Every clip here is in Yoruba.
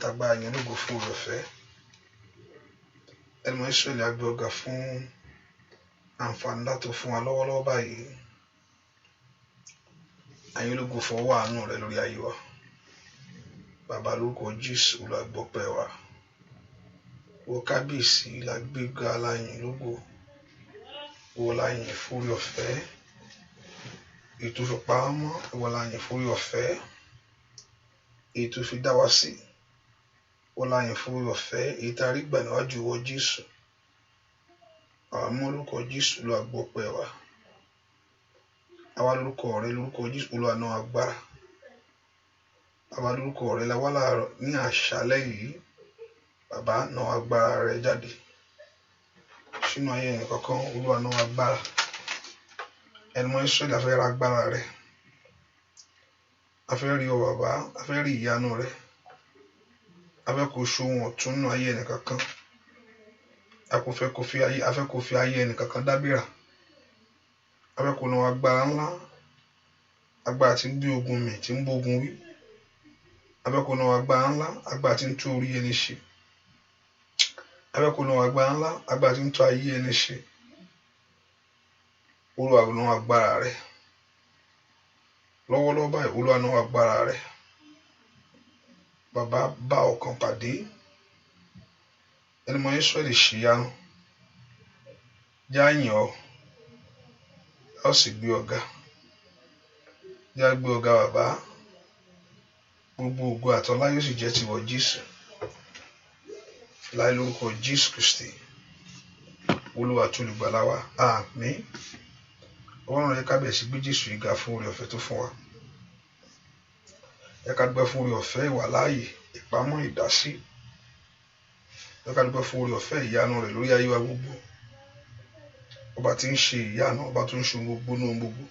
Tàgbà yẹn lógo fún oore ọ̀fẹ́. Ẹni mọ̀ Ísírẹ́lì a gbé ọ̀gá fún àǹfààní láti fún wa lọ́wọ́lọ́wọ́ báyìí. Àyìn lógo fún ọwọ́ àánú rẹ lórí ayé wa. Bàbá lórúkọ Jésù Olúwa gbọpẹ́ wa. Wo kábíyèsí la gbéga láyìn lógo. Wo láyìn fún oore ọ̀fẹ́. Ètò fi pa á mọ́. Wo láyìn fún oore ọ̀fẹ́. Ètò fi dá wa sí. Wo láyìn fún oore ọ̀fẹ́. Èyí tá a rí gbà níwájú wọ Jésù. Àwa mọ́ lórúkọ Jésù Olúwa gbọpẹ́ wa. Àwa lórúkọ rẹ lórúkọ Jésù Olúwa náà agbára. Àwa lórúkọ rẹ la wá láàárọ̀ ní àṣálẹ́ yìí. Bàbá náà agbára rẹ jáde sínú ayé ẹnì kankan. Olúwa náà agbára. Ẹni mọ̀ Ísírẹ́lì a fẹ́ ra agbára rẹ. A fẹ́ rí ọ bàbá. A fẹ́ rí ìyanu rẹ. A fẹ́ kó ṣohun ọ̀tun nínú ayé ẹnì kankan. A fẹ́ kó fi ayé ẹnì kankan dábìrà. A fẹ́ kó náà agbára ńlá. Agbára tí ń gbé ogun mì, tí ń bógun wí. A fẹ́ kó náà agbára ńlá. Agbára tí ń tú orí ẹni ṣe. A fẹ́ kó náà agbára ńlá. Agbára tí ń tú ayé ẹni ṣe. Olúwa náà agbára rẹ. Lọ́wọ́lọ́wọ́ báyìí Olúwa náà agbára rẹ. Bàbá bá ọkàn pàdé. Ẹni mọ̀ Ísírẹ́lì ṣìyanu. Já yìn ọ́. A ó sì gbé ọ̀gá. Já gbé ọ̀gá bàbá. Gbogbo ògo àtọlá yóò sì jẹ́ tiwọ Jésù. Láì lórúkọ Jésù Kristi. Olúwa tó olùgbàlà wa. Àmín. Ọlọ́run yẹ ká bẹ̀rẹ̀ sí gbé Jésù yìí ga fún oore ọ̀fẹ́ tó fún wa. Yẹ ká dúpẹ́ fún oore ọ̀fẹ́ ìwà láàyè, ìpamọ́, ìdásí. Yẹ ká dúpẹ́ fún oore ọ̀fẹ́ ìyanu rẹ̀ lórí ayé wa gbogbo. Ọba tí ń ṣe ìyanu, ọba tó ń ṣe gbogbo ní ohun gbogbo.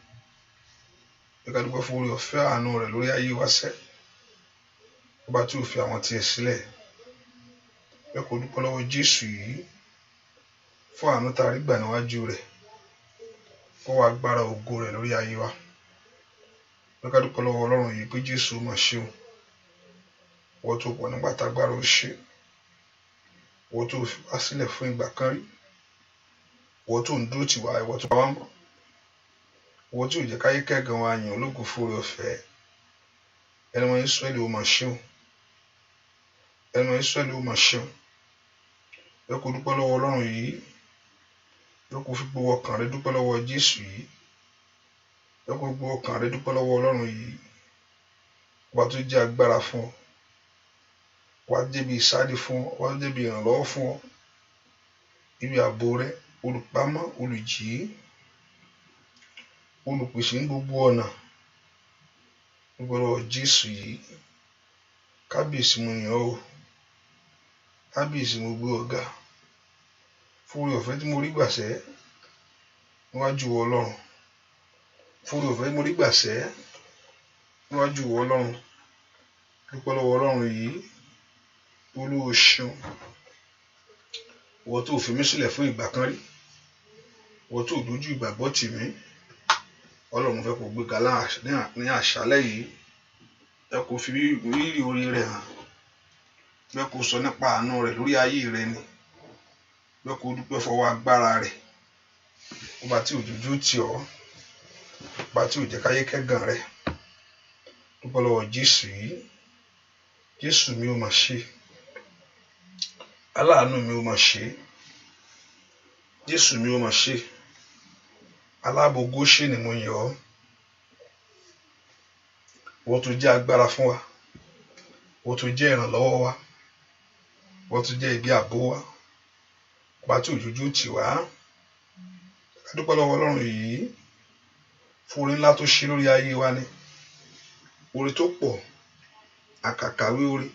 Yẹ ká dúpẹ́ fún oore ọ̀fẹ́ àánú rẹ̀ lórí ayé wa sẹ́. Ọba tí ò fi àwọn tiẹ̀ sílẹ̀. Yẹ kó dúpẹ́ lọ́wọ́ Jésù yìí fún àánú tá a rí gbà níwájú rẹ̀. Fún agbára ògo rẹ̀ lórí ayé wa. Yẹ ká dúpẹ́ lọ́wọ́ Ọlọ́run yìí pé Jésù máa ṣe o. Wọ́n tó pọ̀ nígbà tágbára ó ṣe. Wọ́n tó fi wá sílẹ̀ fún ìgbà kan rí. Wọ́n tó ń dúró tì wá, ìwọ tó pa wá mọ́. Wọ́n tó jẹ́ káyé kẹ́gàn wa yàn ológo fún oore ọ̀fẹ́. Ẹni mọ̀ Ísírẹ́lì ó máa ṣe o. Ẹni mọ̀ Ísírẹ́lì ó máa ṣe o. Yẹ kó dúpẹ́ lọ́wọ́ Ọlọ́run yìí. Yẹ kó fi gbogbo ọkàn rẹ dúpẹ́ lọ́wọ́ Jésù yìí. Yẹ kó gbogbo ọkàn rẹ dúpẹ́ lọ́wọ́ Ọlọ́run yìí. Ọba tó jẹ́ agbára fún ọ. Wá débi ìsádi fún ọ. Wá débi ìrànlọ́wọ́ fún ọ. Ibi ààbò rẹ, olùpamọ́, olùjì, olùpèsè ní gbogbo ọ̀nà. Dúpẹ́ lọ́wọ́ Jésù yìí. Kábíyèsí mo yàn ọ́. Kábíyèsí mo gbé ọ̀gá. Fún oore ọ̀fẹ́ tí mo rí gbàṣẹ́ níwájú Ọlọ́run. Fún oore ọ̀fẹ́ tí mo rí gbàṣẹ́ níwájú Ọlọ́run. Dúpẹ́ lọ́wọ́ Ọlọ́run yìí. Olúwa ṣeun. Ìwọ tó fi mí sílẹ̀ fún ìgbà kan rí. Ìwọ tó dojú ìgbàgbọ́ tì mí. Ọlọ́run fẹ́ kó gbéga ní àṣálẹ́ yìí. Ẹ kó fi rírì orí rẹ̀ hàn. Ẹ kó sọ nípa àánú rẹ̀ lórí ayé rẹ ni. Ẹ kó dúpẹ́ fọwọ́ agbára rẹ̀. Ọba tí òjòjú tì ọ́. Ọba tí ò jẹ́ káyé kẹ́gàn rẹ̀. Dúpẹ́ lọ́wọ́ Jésù yìí. Jésù mi ó máa ṣe. Aláàánú mi ó máa ṣe. Jésù mi ó máa ṣe. Aláàbò Góṣẹ́nì mo yàn ọ́. Wọ́n tó jẹ́ agbára fún wa. Wọ́n tó jẹ́ ìrànlọ́wọ́ wa. Wọ́n tó jẹ́ ibi ààbò wa. Ọba tí òjòjú tì wá. A dúpẹ́ lọ́wọ́ Ọlọ́run yìí fún oore ńlá tó ṣe lórí ayé wa ni. Oore tó pọ̀. Àkàkàwé oore.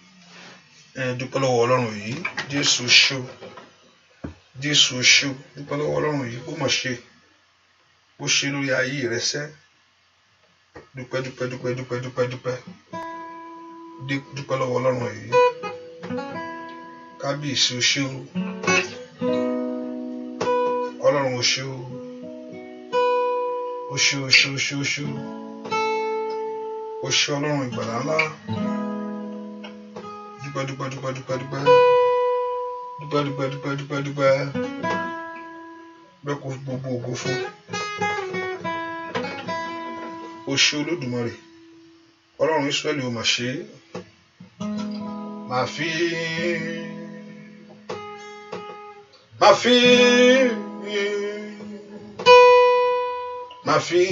Dúpẹ́ lọ́wọ́ Ọlọ́run yìí. Jésù ṣe o. Jésù ṣe o. Dúpẹ́ lọ́wọ́ Ọlọ́run yìí kó mọ̀ ṣe. Ó ṣe lórí ayé rẹ sẹ́. Dúpẹ́ dúpẹ́ dúpẹ́ dúpẹ́ dúpẹ́ dúpẹ́. Dúpẹ́ lọ́wọ́ Ọlọ́run yìí. Kábíyèsí o ṣe o. Ọlọ́run o ṣe o. O ṣe o ṣe o ṣe o ṣe o. O ṣe Ọlọ́run ìgbàlà ńlá. bẹ́ẹ̀ kó gbogbo ògo fún o ṣé Olódùmarè Ọlọ́run Ísírẹ́lì ó mà ṣe máa fi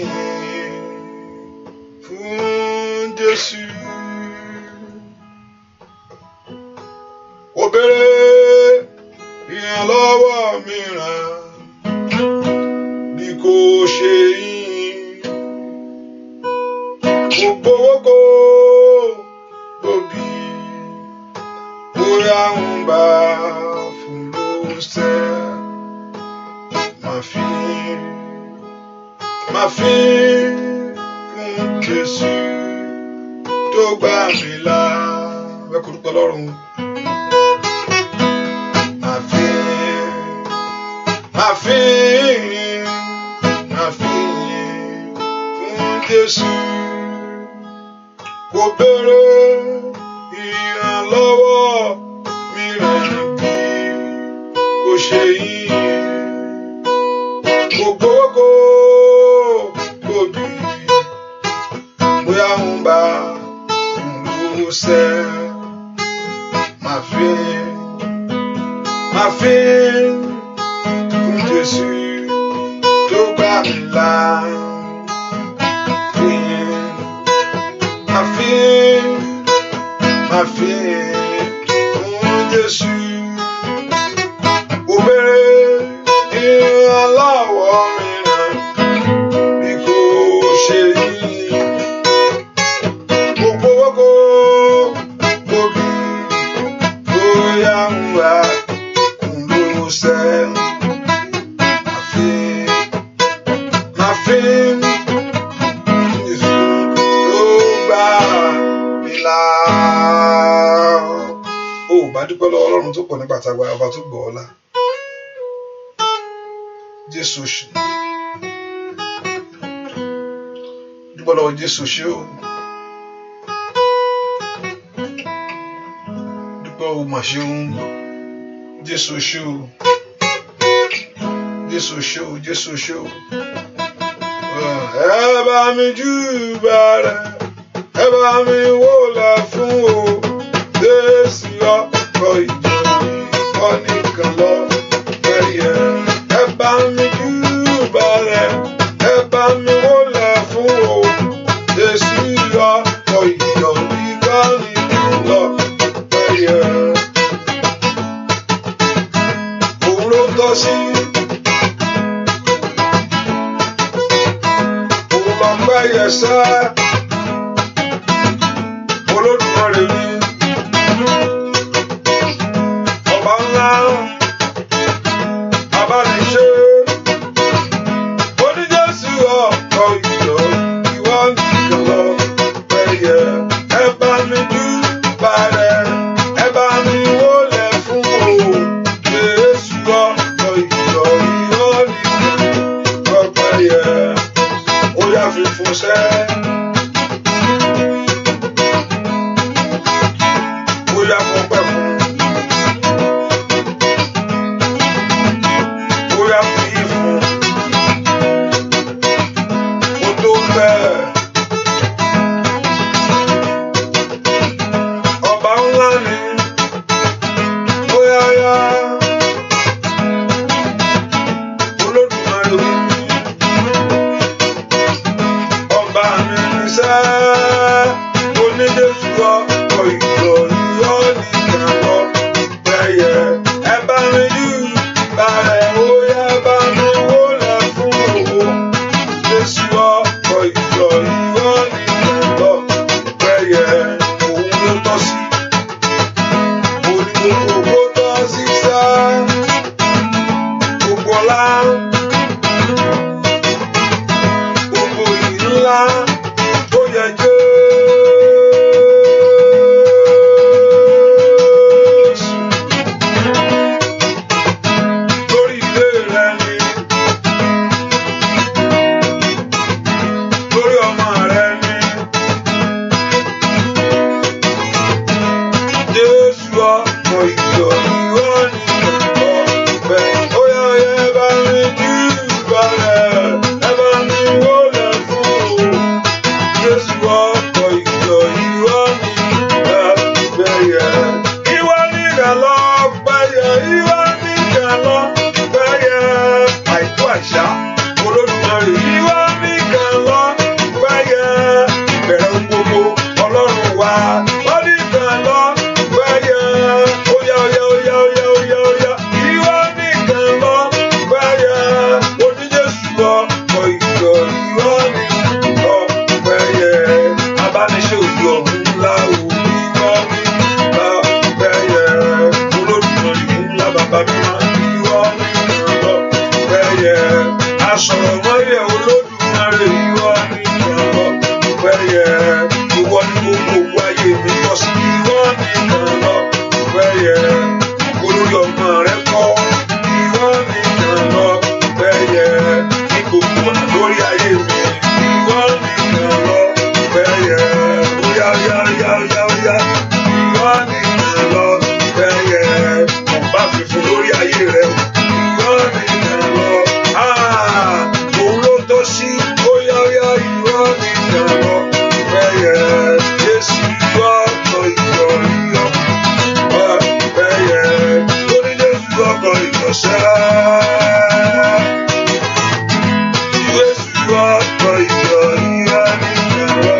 fún Jésù ó béèrè ìrànlọ́wọ́ mìíràn bí kò ṣe yín gbogbo owó gbòbí bóyá ń bá fún lóṣẹ́ máa fi fún Jésù tó gbà mí là bẹ́ẹ̀ kò dúpẹ́ lọ́rùn máa fi fún Jésù kò béèrè ìrànlọ́wọ́ mìíràn bí kò ṣe yín gbogbo gbòbí bóyá ń bá lóṣẹ́ máa fi fún Jésù tó gbà mí là máa fi fún Jésù ó béèrè ìrànlọ́wọ́ mìíràn bí kò ṣe yín gbogbo gbòbí bóyá ń wá kún lóṣẹ́ máa fi Jésù tó gbà mí là. Ó bá dúpẹ́ lọ́wọ́ Ọlọ́run tó pọ̀ nípa tàgbà ọba tó gbọ́ ọlá Jésù ṣe dúpẹ́ lọ́wọ́ Jésù ṣe ó dúpẹ́ ó mà ṣe ó Jésù ṣe ó Jésù ṣe ó ẹ bá mi júbà rẹ̀ ẹ bá mi wólẹ̀ fún o Jésù ọkọ̀ ìjọ ìkọ́ nìkan lọ ẹ̀yẹ ẹ bá mi júbà rẹ̀ ẹ bá mi wólẹ̀ fún o Jésù ọkọ̀ ìjọ ìkọ́ nìkan lọ ẹ̀yẹ òun ló tọ́ sí òun lọ pẹ́ yẹsẹ́ Olódùmarè mi ọba ńlá abániṣe oníjésù ọkọ̀ ìjọ ìwọ nìkan lọ pẹ̀yẹ ẹ bá mi júbà rẹ̀ ẹ bá mi wólẹ̀ fún o Jésù ọkọ̀ ìjọ ìwọ nìkan lọ pẹ̀yẹ ó yá fi fún sẹ́ ọkọ̀ ìjọ ìwọ nìkan ọpẹ́. Ó yá ẹ bá mi júbà rẹ̀, ẹ bá mi wólẹ̀ fún o. Jésù ọkọ̀ ìjọ ìwọ nìkan ọpẹ́ yẹ. Ìwọ nìkan lọ́pẹ́ yẹ, ìwọ nìkan lọ́pẹ́ yẹ. Àìkú àṣà Olódùmarè ìwọ nìkan lọ́pẹ́ yẹ. Ìbẹ̀rẹ̀ ohun gbogbo Ọlọ́run wa wọ́n nìkan lọ́pẹ́ yẹ. Óyá óyá óyá óyá óyá óyá ìwọ nìkan lọ́pẹ́ yẹ. Oní Jésù ọkọ̀ ìjọ ìwọ nìkan lọ́pẹ́ yẹ. Abániṣe òjò ọ̀hún ńlá o ìwọ nìkan lọ́pẹ́ yẹ. Olódùmarè ńlá bàbá mi máa ìwọ nìkan lọ́pẹ́ yẹ. Asọ̀rọ̀ mọ́yẹ̀ Olódùmarè ìwọ nìkan lọ́pẹ́ yẹ. Ìwọ ni gbogbo ayé mi kọ́ sí ìwọ nìkan lọ́pẹ́ yẹ. Olórí ọmọ rẹ kọ́ ìwọ nìkan lọ́pẹ́ yẹ. Ní gbogbo ọ̀nà lórí ayé mi ìwọ nìkan lọ́pẹ́ yẹ. Óyá óyá óyá óyá óyá ìwọ nìkan lọ́pẹ́ yẹ. Mo bá fi fún lórí ayé rẹ ìwọ nìkan lọ. Òun ló tó sí óyá óyá ìwọ nìkan lọ́pẹ́ yẹ. Jésù ọkọ̀ ìjọ ìyọ ọpẹ́ yẹ. Lórí Jésù ọkọ̀ ìjọsẹ́. Jésù ọkọ̀ ìjọ ìyọ nìkan lọ.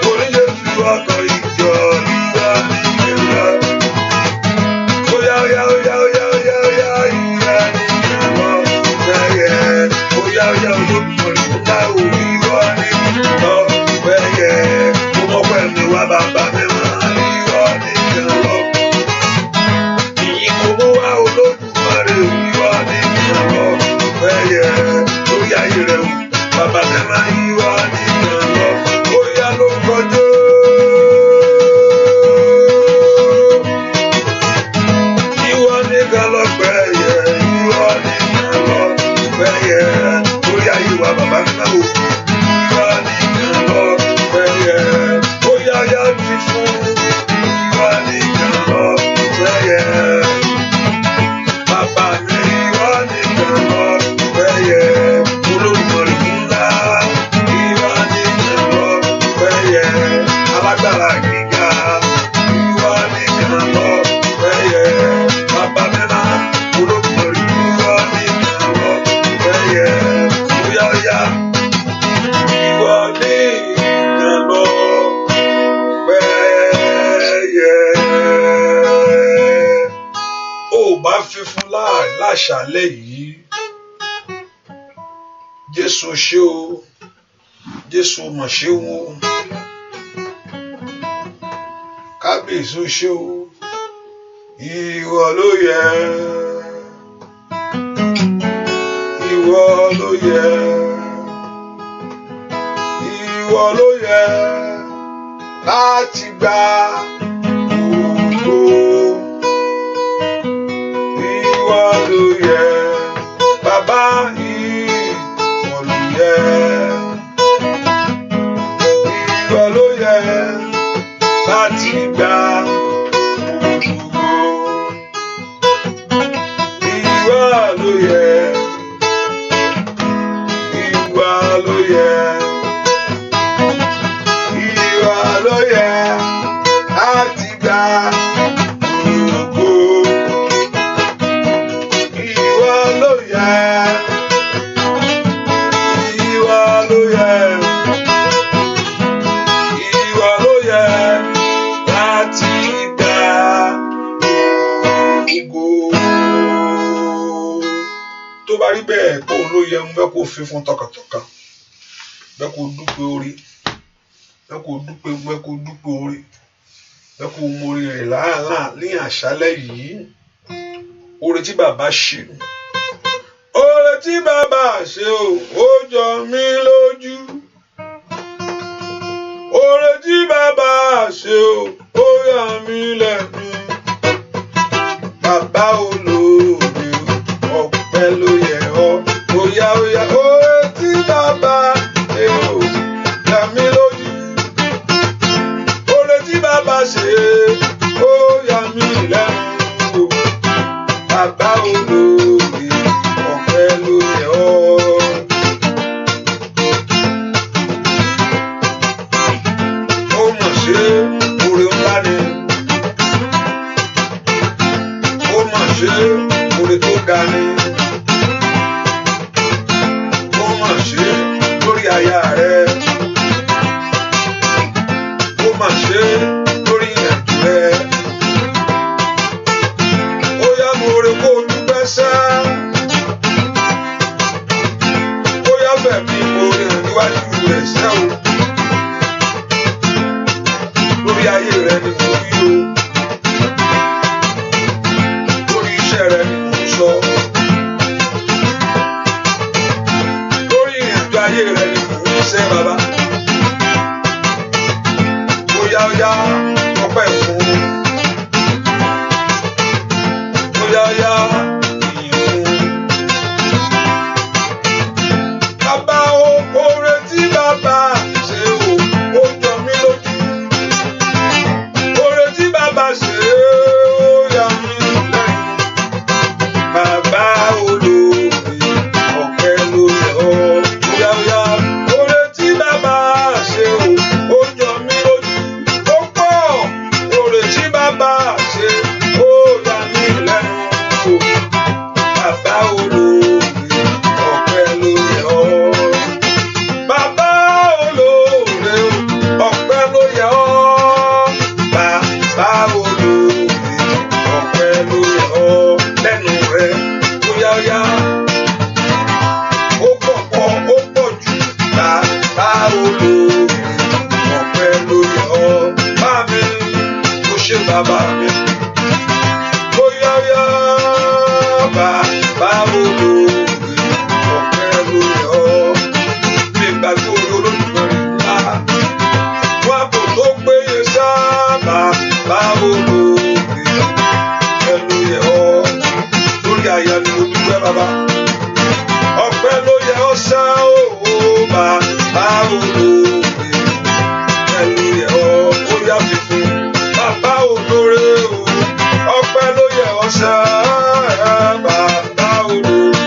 Lórí Jésù ọkọ̀ ìjọ ìyọ nìkan lọ. Óyá óyá óyá óyá óyá óyá ìyọ nìkan lọ́pẹ́ yẹ. Óyá óyá Olódùmarè kó dá òun ìwọ nìkan lọ́pẹ́ yẹ. Mo mọ̀ pé mi wá bàbá mi máa ìwọ nìkan lọ. Ìyìn kò mú wá Olódùmarè ìwọ nìkan lọ́pẹ́ yẹ. Lórí ayé rẹ̀ o bàbá mi máa ìwọ nìkan lọ. Óyá ló kọjú. Ìwọ nìkan lọ́pẹ́ yẹ, ìwọ nìkan lọ́pẹ́ yẹ. Lórí ayé wa bàbá mi máa wò. Ìwọ nìkan lọ́pẹ́ yẹ. Óyá yá fi fún ìwọ nìkan lọ́pẹ́ yẹ. Bàbá mi ìwọ nìkan lọ́pẹ́ yẹ. Olódùmarè ńlá ìwọ nìkan lọ́pẹ́ yẹ. Alágbára gíga ìwọ nìkan lọ́pẹ́ yẹ. Bàbá mi máa Olódùmarè ìwọ nìkan lọ́pẹ́ yẹ. Óyá óyá ìwọ nìkan lọ́pẹ́ yẹ. Ó bá fi fún láṣálẹ́ yìí. Jésù ṣé o, Jésù mọ̀ ṣé o, kábíyèsí ṣé o, ìwọ ló yẹ, ìwọ ló yẹ, ìwọ ló yẹ láti gba ògo, ìwọ ló yẹ, bàbá ìwọ ló yẹ, ìwọ ló yẹ láti gba ògo, ìwọ ló yẹ, ìwọ ló yẹ, ìwọ ló yẹ láti gba ògo, ìwọ ló yẹ, ìwọ ló yẹ, ìwọ ló yẹ láti gba ògo. Tó bá rí bẹ́ẹ̀ kó ló yẹ ń fẹ́ kó fi fún tọkàntọkàn, fẹ́ kó dúpẹ́ orí, fẹ́ kó dúpẹ́ orí, fẹ́ kó mórí rẹ̀ láàlá ní àṣálẹ́ yìí. Oore tí bàbá ṣe, oore tí bàbá ṣe ó jọ mí lójú. Oore tí bàbá ṣe ó yà mí lẹ́nu. Bàbá olóore ọpẹ́ ló yẹ ọ́. Óyá óyá oore tí bàbá ṣe ó yà mí lójú. Oore tí bàbá ṣe ó ṣe oore tó ga ni. Ó mà ṣe lórí aya rẹ̀. Ó mà ṣe lórí ìrìnàjò rẹ̀. Ó yá mo rè kó dúpẹ́ sá. Ó yá bẹ̀mí mo rè níwájú rẹ̀ sẹ́ o. Lórí ayé rẹ̀ ni mo wí o. Lórí iṣẹ́ rẹ̀ ni mo sọ. Lórí ìrìnàjò ayé rẹ̀ ni mo ń ṣe bàbá. Ó yá ọpẹ́ fún. Ó yá ìyìn fún. Bàbá o, oore tí bàbá ṣe o, ó jọ mí lójú. Oore tí bàbá ṣe ó yà mí lẹ́nu. Bàbá olóore, ọpẹ́ ló yẹ ọ́. Ó yá oore tí bàbá ṣe o, ó jọ mí lójú. Ó pọ̀, oore tí bàbá ṣe ó yà mí lẹ́nu. Bàbá olóore, ọpẹ́ ló yẹ ọ́. Bàbá olóore, ọpẹ́ ló yẹ ọ́. Bàbá olóore, ọpẹ́ ló yẹ ọ́. Lẹ́nu rẹ̀ ó yá ó pọ̀ jù. Bàbá olóore, ọpẹ́ ló yẹ ọ́. Bá mi ó ṣe bàbá mi. Ó yá bàbá olóore, ọpẹ́ ló yẹ ọ́. Mi gbàgbé Olódùmarè ńlá. Wọ́n kò tó péye sá. Bàbá olóore, ọpẹ́ ló yẹ ọ́. Lórí aya ni mo dúpẹ́ bàbá. Ọpẹ́ ló yẹ ọ́ sá o. Bàbá olóore, ọpẹ́ ló yẹ ọ́. Ó yá fífún. Bàbá olóore o. Ọpẹ́ ló yẹ ọ́ sá. Bàbá olóore,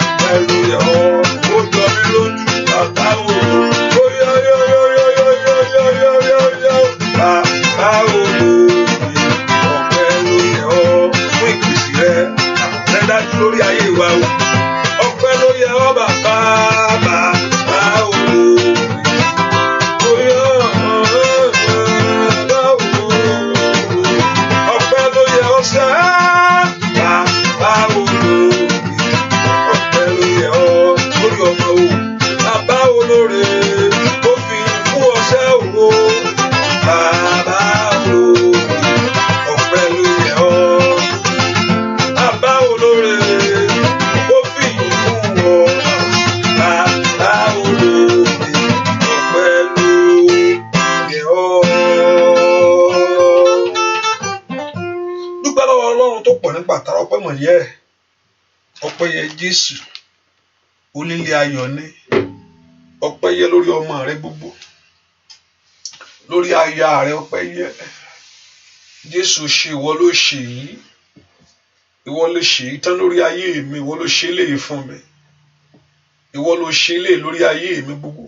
ọpẹ́ ló yẹ ọ́. Ó jọ mí lójú. Bàbá olóore. Ó yá. Bàbá olóore, ọpẹ́ ló yẹ ọ́. Fún ìpèsè rẹ̀, àpẹẹrẹ dájú lórí ayé wa o. Ọpẹ́ ló yẹ ọ́ bàbá olóore. Ó yá ọpẹ́ ló yẹ ọ́ sá. Bàbá olóore, ọpẹ́ ló yẹ ọ́. Lórí ọmọ o. Bàbá olóore, ó fi fún ọṣẹ́ òwò. Bàbá olóore, ọpẹ́ ló yẹ ọ́. Bàbá olóore, ó fi fún ọ. Bàbá olóore, ọpẹ́ ló yẹ ọ́. Dúpẹ́ lọ́wọ́ Ọlọ́run tó pọ̀ nípa tara ọpẹ́ mọ̀ yẹ. Ọpẹ́ yẹ Jésù. Onílé ayọ̀ ni. Ọpẹ́ yẹ lórí ọmọ rẹ gbogbo. Lórí aya rẹ ọpẹ́ yẹ. Jésù ṣe, ìwọ ló ṣe yìí. Ìwọ ló ṣe yìí tán lórí ayé mi. Ìwọ ló ṣe léyìí fún mi. Ìwọ ló ṣe léyìí lórí ayé mi gbogbo.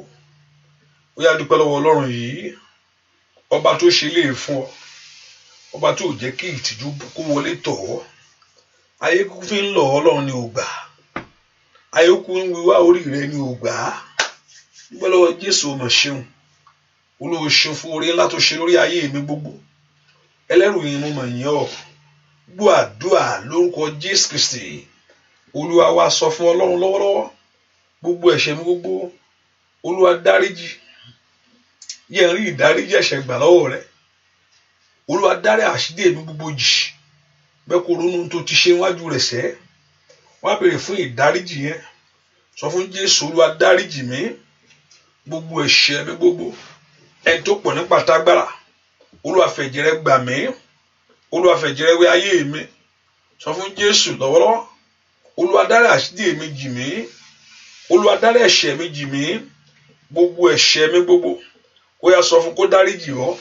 Ó yá dúpẹ́ lọ́wọ́ Ọlọ́run yìí. Ọba tó ṣe léyìí fún ọ. Ọba tó jẹ́ kí ìtìjú kó wọlé tọ̀ ọ́. Ayé kúkú fi ń lọ Ọlọ́run ni ò gbà. Ayé kúkú ń wíwá orí rẹ ni ò gbà. Dúpẹ́ lọ́wọ́ Jésù, ó mà ṣeun. Olúwa ṣeun fún oore ńlá tó ṣe lórí ayé mi gbogbo. Ẹlẹ́rù yìí mo mọ̀ yín ọ́. Gbọ́ àdúrà lórúkọ Jésù Kristi. Olúwa wa sọ fún Ọlọ́run lọ́wọ́lọ́wọ́. Gbogbo ẹ̀ṣẹ̀ mi gbogbo. Olúwa dáríjì. Yẹn rí ìdáríjì ẹ̀ṣẹ̀ gbà lọ́wọ́ rẹ̀. Olúwa dárí àṣídé mi gbogbo jì. Bẹ́ẹ̀ kó ronú tó ti ṣe níwájú rẹ̀ sẹ́. Wọ́n á béèrè fún ìdáríjì yẹn. Sọ fún Jésù, Olúwa dáríjì mi. Gbogbo ẹ̀ṣẹ̀ mi gbogbo. Ẹni tó pọ̀ nípa tágbára. Olúwa fẹ̀jẹ̀ rẹ̀ gbà mí. Olúwa fẹ̀jẹ̀ rẹ̀ wẹ̀ ayé mi. Sọ fún Jésù lọ́wọ́lọ́wọ́. Olúwa dárí àṣídé mi jì mí. Olúwa dárí ẹ̀ṣẹ̀ mi jì mí. Gbogbo ẹ̀ṣẹ̀ mi gbogbo. Ó yá sọ fún kó dáríjì ọ́.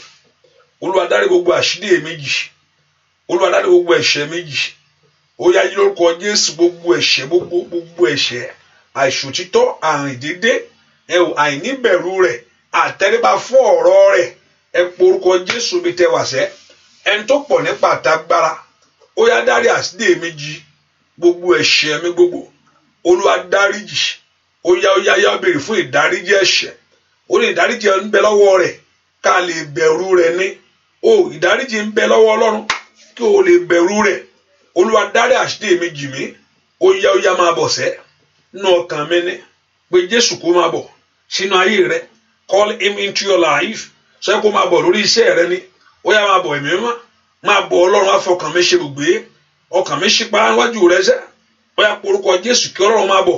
Olúwa dárí gbogbo àṣídé mi jì. Olúwa dárí gbogbo ẹ̀ṣẹ̀ mi jì. Ó yá yí lórúkọ Jésù gbogbo ẹ̀ṣẹ̀ gbogbo ẹ̀ṣẹ̀. Àìṣòtítọ́, àrìndédé, àìníbẹ̀rù rẹ̀, àtẹríba fún ọ̀rọ̀ rẹ̀. Ẹ porúkọ Jésù mi tẹ wàṣẹ́. Ẹni tó pọ̀ nípa àtagbára. ó yá dárí àṣìdè mi jì gbogbo ẹ̀ṣẹ̀ mi gbogbo Olúwa dáríjì ó yá béèrè fún ìdáríjì ẹ̀ṣẹ̀ ó ní ìdáríjì ń bẹ lọ́wọ́ rẹ̀ ká lè bẹ̀rù rẹ̀ ní ìdáríjì ń bẹ lọ́wọ́ Ọlọ́run kí o lè bẹ̀rù rẹ̀ Olúwa dárí àṣìdè mi jì mí ó yá máa bọ̀ sẹ́ nínú ọkàn mi ní pé Jésù kó máa bọ̀ sínú ayé rẹ̀ call him into your life sọ kó máa bọ̀ lórí iṣẹ́ rẹ ní ó yá máa bọ̀ ẹ̀mí mímọ́ máa bọ̀ Ọlọ́run á fọkàn mi ṣe gbogbo ọkàn mi ṣípa níwájú rẹ sẹ́ ó yá orúkọ Jésù kí Ọlọ́run máa bọ̀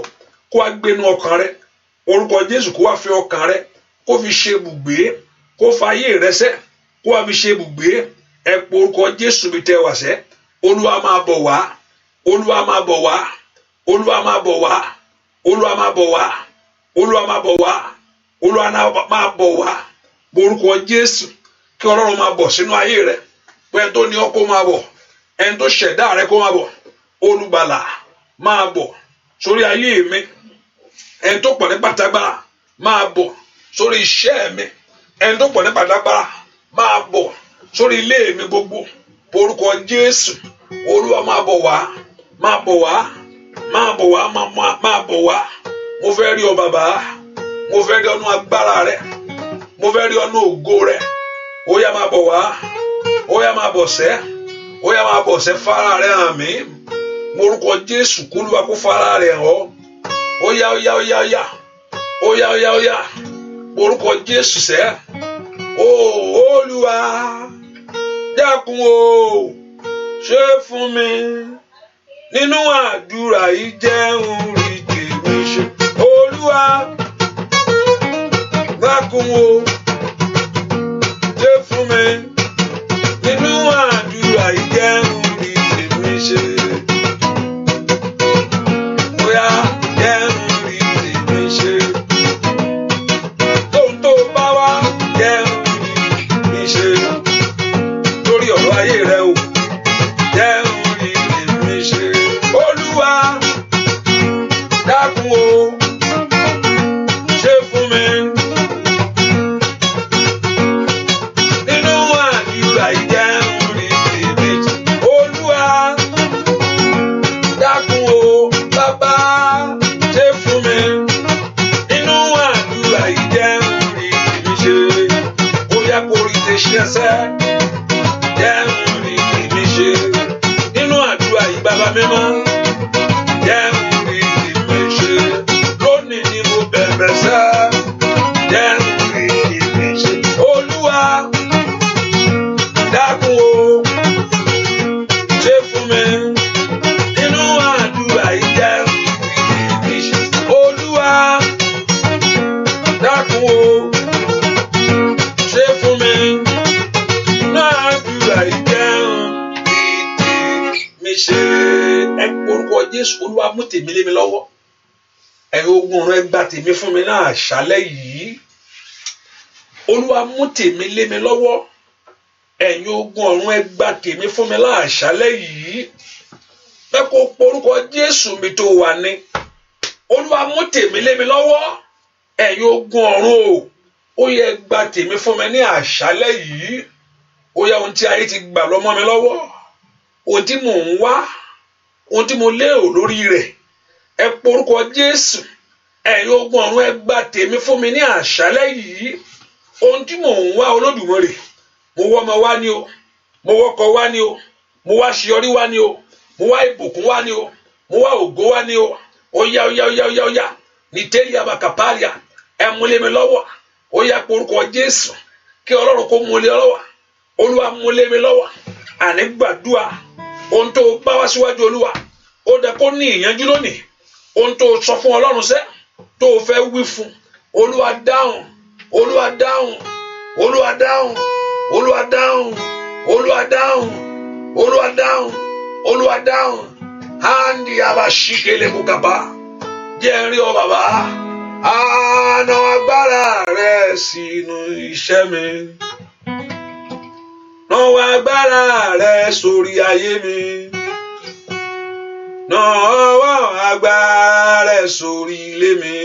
kó wá gbénu ọkàn rẹ orúkọ Jésù kó wá fi ọkàn rẹ kó fi ṣe ibùgbé kó fa ayé rẹ sẹ́ kó wá fi ṣe ibùgbé ẹ pé orúkọ Jésù bí tẹ wá sẹ́ Olúwa máa bọ̀ wá Olúwa máa bọ̀ wá Olúwa máa bọ̀ wá Olúwa máa bọ̀ wá Olúwa máa bọ̀ wá Olúwa máa bọ̀ wá orúkọ Jésù kí Ọlọ́run máa bọ̀ sínú ayé rẹ pé ẹni tó ní ọ kó máa bọ̀ ẹni tó ṣẹ̀dá rẹ kó máa bọ̀ olùgbàlà máa bọ̀ sórí ayé mi ẹni tó pọ̀ ní pátágbára máa bọ̀ sórí iṣẹ́ mi ẹni tó pọ̀ ní pátágbára máa bọ̀ sórí ilé mi gbogbo orúkọ Jésù Olúwa máa bọ̀ wá máa bọ̀ wá máa bọ̀ wá máa bọ̀ wá mo fẹ́ rí ọ bàbá mo fẹ́ rí ọnú agbára rẹ mo fẹ́ rí ọnú ògo rẹ ó yá máa bọ̀ wá ó yá máa bọ̀ sẹ́ ó yá máa bọ̀ sẹ́ fara rẹ hàn mí morúkọ Jésù kúlúwa kó fara rẹ hàn ọ́ ó yá ó yá ó yá ó yá ó yá ó yá ó yá morúkọ Jésù sẹ́ ó Olúwa dákun o ṣe fún mi nínú àdúrà yìí jẹun rí tèmi ṣe Olúwa dákun o ṣe fún mi nínú àdúrà yìí jẹun rí tèmi ṣe bóyá jẹun rí tèmi ṣe tóun tó bá wá jẹun rí tèmi ṣe lórí ọ̀rọ̀ ayé rẹ o jẹun rí tèmi ṣe Olúwa dákun o ṣe fún mi nínú àdúrà yìí jẹun rí tèmi ṣe Olúwa dákun o bàbá ṣe fún mi nínú àdúrà yìí jẹun rí tèmi ṣe ó yẹ kó rí tèṣẹ ṣẹ jẹun rí tèmi ṣe nínú àdúrà yìí bàbá mímọ́ jẹun rí tèmi ṣe lónìí ni mo bẹ̀bẹ̀ sẹ́ jẹun rí tèmi ṣe Olúwa dákun o ṣe fún mi nínú àdúrà yìí jẹun rí tèmi ṣe Olúwa dákun o ṣe fún mi nínú àdúrà yìí jẹun rí tèmi ṣe ẹ orúkọ Jésù Olúwa mú tèmi lé mi lọ́wọ́ ẹ̀yin ogun ọ̀run ẹ gbà tèmi fún mi náà àṣálẹ́ yìí Olúwa mú tèmi lé mi lọ́wọ́ ẹ̀yin ogun ọ̀run ẹ gbà tèmi fún mi náà àṣálẹ́ yìí ẹ kó porúkọ Jésù mi tó wà ní Olúwa mú tèmi lé mi lọ́wọ́ ẹ̀yin ogun ọ̀run ó yẹ gbà tèmi fún mi ní àṣálẹ́ yìí ó yẹ ohun tí ayé ti gbà lọ́mọ mi lọ́wọ́ ohun tí mò ń wá ohun tí mo lérò lórí rẹ̀ ẹ porúkọ Jésù ẹ̀yin ogun ọ̀run ẹ gbà tèmi fún mi ní àṣálẹ́ yìí ohun tí mò ń wá Olódùmarè mo wọ́ ọmọ wá ní o mo wọ́kọ wá ní o mo wá ṣíọrí wá ní o mo wá ìbùkún wá ní o mo wá ògo wá ní o ó yá ó yá ó yá ó yá ó yá ní tẹ́lẹ̀ àbàkàpáàlìà ẹ mú lé mi lọ́wọ́ ó yá porúkọ Jésù kí Ọlọ́run kó mú lé lọ́wọ́ Olúwa mú lé mi lọ́wọ́ àní gbàdúrà ohun tó bá wá síwájú Olúwa ó dẹ kó ní ìyanjú lónìí ohun tó sọ fún Ọlọ́run sẹ́ tó fẹ́ wí fún Olúwa dáhùn Olúwa dáhùn Olúwa dáhùn Olúwa dáhùn Olúwa dáhùn Olúwa dáhùn Olúwa dáhùn handi abashikele bukaba jẹ́ rí ọ bàbá àná agbára rẹ sínú iṣẹ́ mi náwó agbára rẹ sórí ayé mi náwó agbára rẹ sórí ilé mi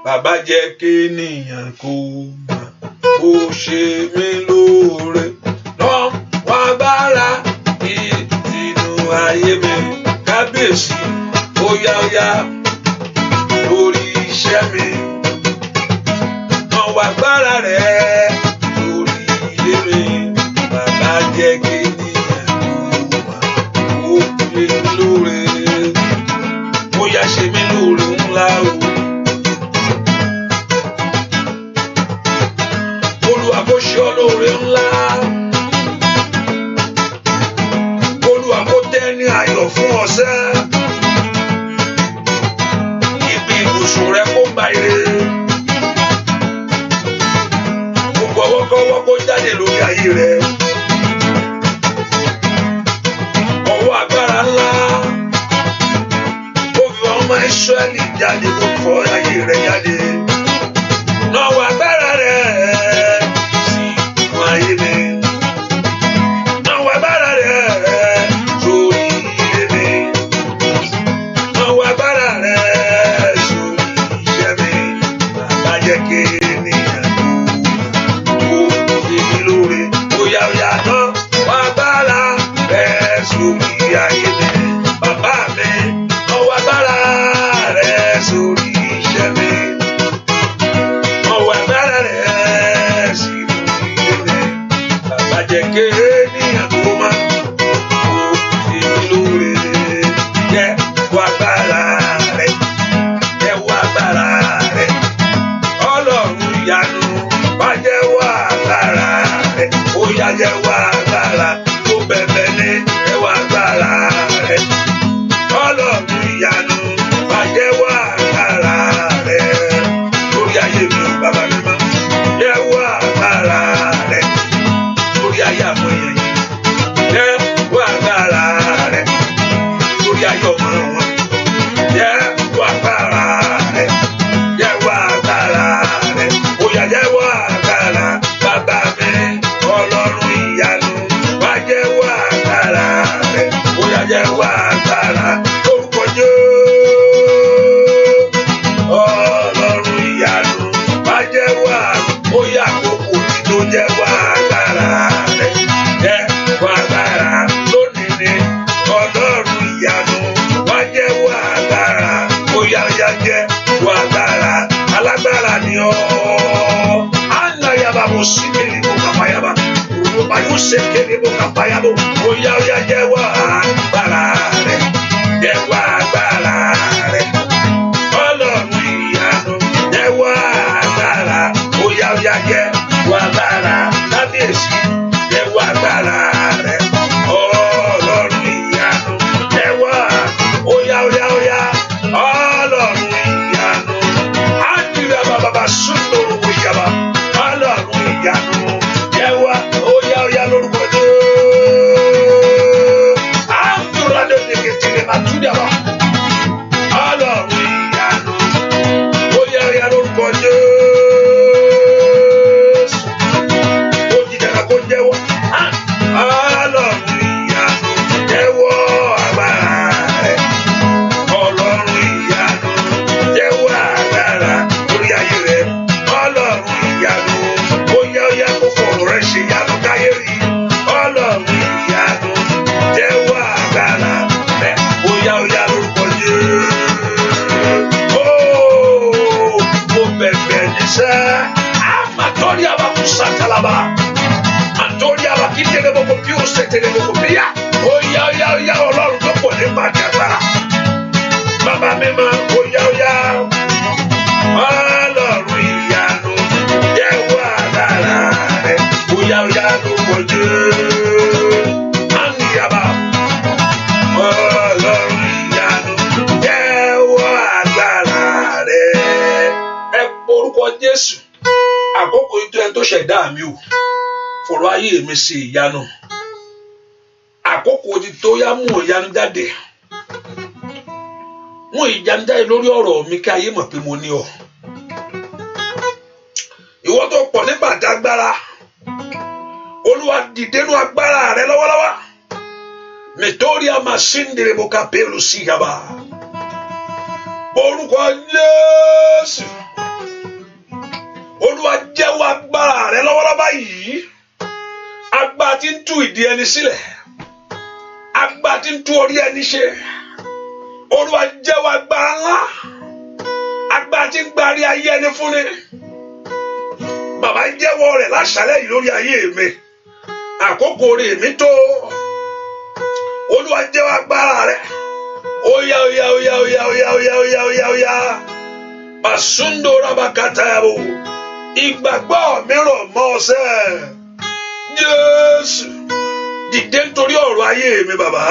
bàbá jẹ́ kéèyàn kó mọ̀ ó ṣe mí lóore náwó agbára kábíyèsí ó yá lórí iṣẹ́ mi náwó agbára rẹ̀ lórí ilé mi bàbá jẹ́ kí ènìyàn ó lè lóore ó yá ṣe mí lóore ńlá o. Olúwa kó ṣe ọ́ lóore ńlá. Olúwa kó tẹ́ ní ayọ̀ fún ọ̀sẹ̀. Ibi ibùsùn rẹ kó gba ire. Gbogbo ọwọ́kọ́wọ́ kó jáde lórí ayé rẹ. Ọwọ́ agbára ńlá. Ó fi ọmọ Ísírẹ́lì jáde kó fọ́ ayé rẹ jáde. Náwó agbára rẹ sí inú ayé mi. Náwó agbára rẹ sórí ilé mi. Náwó agbára rẹ sórí iṣẹ́ mi. Bàbá jẹ́ kí ènìyàn ó fi mí lóore. Óyá náwó agbára rẹ sórí ayé mi. Bàbá mi náwó agbára rẹ sórí iṣẹ́ mi. Náwó agbára rẹ sí ilé mi. Bàbá jẹ́ kí ènìyàn tó máa ó fi mí lóore. Jẹ́ wá agbára rẹ. Jẹ́ wá agbára rẹ. Ọlọ́run ìyanu wá jẹ́ wá agbára rẹ. Ó yá jẹ́ wá agbára tó bẹ̀bẹ̀ ní jẹ́ wá agbára rẹ. Ọlọ́run ìyanu wá jẹ́ wá agbára rẹ. Lórí ayé mi ò bàbá mi mọ́. Jẹ́ wá agbára rẹ. Lórí ayé àwọn èèyàn yìí. Jẹ́ wá agbára rẹ. Lórí ayé ọmọ wọn. Jẹ́ wá agbára rẹ. Jẹ́ wá agbára rẹ. Ó yá jẹ́ wá agbára bàbá mi. Ọlọ́run ìyanu wá jẹ́ wá agbára rẹ. Ó yá jẹ́ wá agbára lórúkọ Jésù. Ọlọ́run ìyanu wá jẹ́ wá. Ó yá àkókò tí tó jẹ́ wá agbára rẹ. Jẹ́ wá agbára lónìí ni. Ọlọ́run ìyanu wá jẹ́ wá agbára. Ó yá jẹ́ wá agbára. Alágbára ni ọ́. Alayaba mo sí kele mo kàpáyaba. Òrùba yóò ṣe kele mo kàpáyabo. Ó yá jẹ́ wá agbára rẹ. Jẹ́ wá agbára rẹ. Ọlọ́run ìyanu jẹ́ wá agbára. Ó yá jẹ́ wá agbára. Kábíyèsí jẹ́ wá agbára rẹ. Ọlọ́run ìyanu jẹ́ wá. Ó yá. Ọlọ́run ìyanu. Ádìrẹ́ bàbá súndòrò wò yaba. Ọlọ́run ìyanu jẹ́ wá. Ó yá lórúkọ Jésù. Àdúrà lóde kẹtìlẹ̀ máa tún dà wá. Ọlọ́run ìyanu. Ó yá lórúkọ Jésù. Ó jìjàkà kó jẹ́wọ́. Ọlọ́run ìyanu jẹ́wọ́ agbára rẹ̀. Ọlọ́run ìyanu jẹ́wọ́ agbára lórí ayé rẹ̀. Ọlọ́run ìyanu ó yá kó fọ̀rọ̀ rẹ̀ ṣe ìyanu káyé rí. Ọlọ́run ìyanu jẹ́wọ́ agbára rẹ̀. Ó yá lórúkọ Jésù. Mo bẹ̀bẹ̀ níṣẹ́. Àmàtọ́rí àbákùsà kálábà. Àtọ́rí àbákíndélé gbogbo bí ó ṣe tẹ̀lé gbogbo bí yá. Ó yá Ọlọ́run tó pọ̀ ní bàjẹ́ agbára. Bàbá mi máa ó yá. Ọlọ́run ìyanu jẹ́wọ́ agbára rẹ̀. Ó yá lórúkọ Jésù. Àníyàbá. Ọlọ́run ìyanu jẹ́wọ́ agbára rẹ̀. Ẹ porúkọ Jésù. Àkókò ìtò ẹni tó ṣẹ̀dá mi o. Fọ̀rọ̀ ayé mi ṣe ìyanu. Àkókò ti tó yá mú ìyanu jáde. Mú ìyanu jáde lórí ọ̀rọ̀ mi kí ayé mọ̀ pé mo ní ọ. Ìwọ tó pọ̀ nígbà tí agbára. Olúwa dìde nú agbára rẹ lọ́wọ́lọ́wọ́. Nítorí a máa ṣíndìrì mo ká pẹ̀lú sí yaba. Orúkọ Jésù. Olúwa jẹ́wọ́ agbára rẹ lọ́wọ́lọ́wọ́ báyìí. Agbára tí ń tú ìdí ẹni sílẹ̀. Agbára tí ń tú orí ẹni ṣe. Olúwa jẹ́wọ́ agbára ńlá, agbára tí ń gbárí ayé ẹni fún ni. Bàbá jẹ́wọ́ rẹ̀ láṣálẹ́ yìí lórí ayé mi. Àkókò rẹ̀ mi tó. Olúwa jẹ́wọ́ agbára rẹ̀. Oya oya oya oya oya oya oya oya oya. Basundo rabakata yabo. Ìgbàgbọ́ mi rọ̀ mọ́ ọsẹ́. Jésù dìde nítorí ọ̀rọ̀ ayé mi bàbá.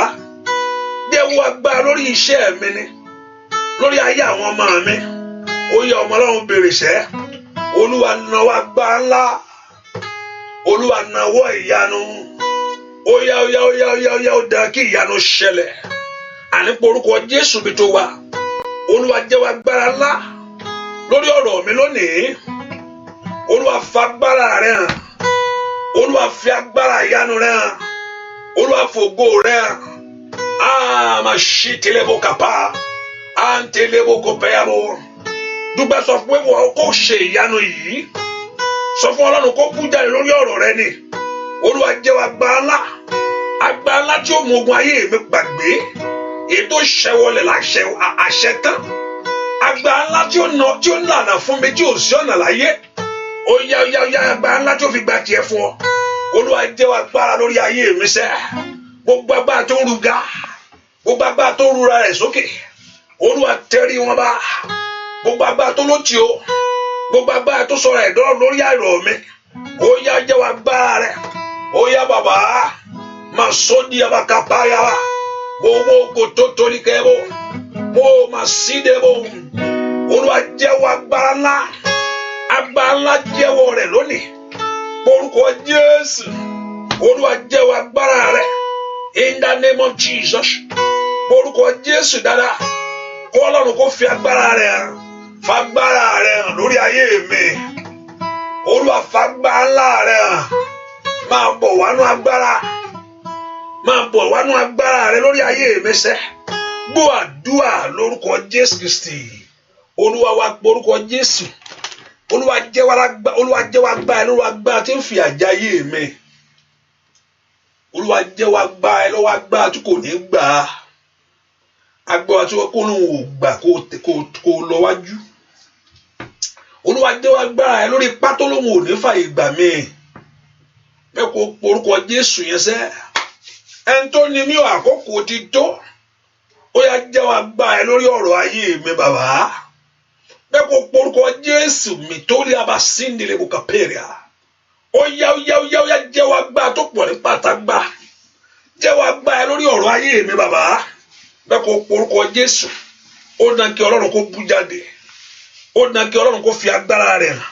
Jẹ́wọ́ agbára lórí iṣẹ́ mi ni, lórí ayé àwọn ọmọ mi. Oya ọmọ Ọlọ́run bèrè sẹ́. Olúwa nawọ́ agbára ńlá. Olúwa nawọ́ ìyanu. Oya oya oya oya oya ó dá kí ìyanu ṣẹlẹ̀. Àní porúkọ Jésù bí tó wà. Olúwa jẹ́wọ́ agbára ńlá lórí ọ̀rọ̀ mi lónìí. Olúwa fa agbára rẹ̀ hàn. Olúwa fi agbára ìyanu rẹ̀ hàn. Olúwa fògo rẹ̀ hàn. Máa ṣí tẹlẹbọ kàpá. À ń tẹlẹbọ kò bẹ́yàwó. Dúpẹ́ sọ fún wọn kó ṣe ìyanu yìí. Sọ fún Ọlọ́run kó bú jáde lórí ọ̀rọ̀ rẹ ni. Olúwa jẹ́wọ́ agbára ńlá. Agbára ńlá tí ó mú ogun ayé mi gbàgbé. Èyí tó ṣẹwọlẹ̀ láṣẹ àṣẹ tán. Agbára ńlá tí ó lànà fún mi tí ò sí ọ̀nà láyé. Oya oya oya agbára ńlá tí ó fi gba tiẹ̀ fún ọ. Olúwa jẹ́wọ́ agbára lórí ayé mi sẹ́. Gbogbo agbára tó ń ruga. Gbogbo agbára tó ń rura rẹ̀ sókè. Olúwa tẹrí wọn bá. Gbogbo agbára tó lótì o. Gbogbo agbára tó sọ̀rọ̀ ẹ̀dọ́ lórí àìrọ̀ mi. Oya jẹ́wọ́ agbára rẹ̀. Oya bàbá. Máa sọ di abakapaya. Gbogbo kò tó torí kẹ́bọ̀. Mo máa sí débò. Olúwa jẹ́wọ́ agbára ńlá. Agbára ńlá jẹ́wọ́ rẹ̀ lónìí. Orúkọ Jésù. Olúwa jẹ́wọ́ agbára rẹ̀. In the name of Jesus. Orúkọ Jésù dáadáa. Kó Ọlọ́run kó fi agbára rẹ̀ hàn. Fagbára rẹ̀ hàn lórí ayé mi. Olúwa fagbára ńlá rẹ̀ hàn. Máa bọ̀ wánú agbára. Máa bọ̀ wánú agbára rẹ̀ lórí ayé mi sẹ́. Gbọ́ àdúrà lórúkọ Jésù Kristi. Olúwa wa porúkọ Jésù. Olúwa jẹ́wọ́ agbára lórí agbára tí ń fi àjà ayé mi. Olúwa jẹ́wọ́ agbára lọ́wọ́ agbára tí kò ní gbà. Agbára tí kò ní gbà kó lọ wájú. Olúwa jẹ́wọ́ agbára lórí ipá tó lóhùn ò ní fàyè gbà mí. Bẹ́ẹ̀ kó porúkọ Jésù yẹn sẹ́. Ẹni tó ní mí ò àkókò ti tó. Ó yá jẹ́wọ́ agbára lórí ọ̀rọ̀ ayé mi bàbá. Bẹ́ẹ̀ kó porúkọ Jésù mi tó lé abasíndìlẹ̀ bùkàpẹ́rìà. Ó yá jẹ́wọ́ agbára tó pọ̀ ní pátágbá. Jẹ́wọ́ agbára lórí ọ̀rọ̀ ayé mi bàbá. Bẹ́ẹ̀ kó porúkọ Jésù. Ó dán kí Ọlọ́run kó bú jáde. Ó dán kí Ọlọ́run kó fi agbára rẹ̀ hàn.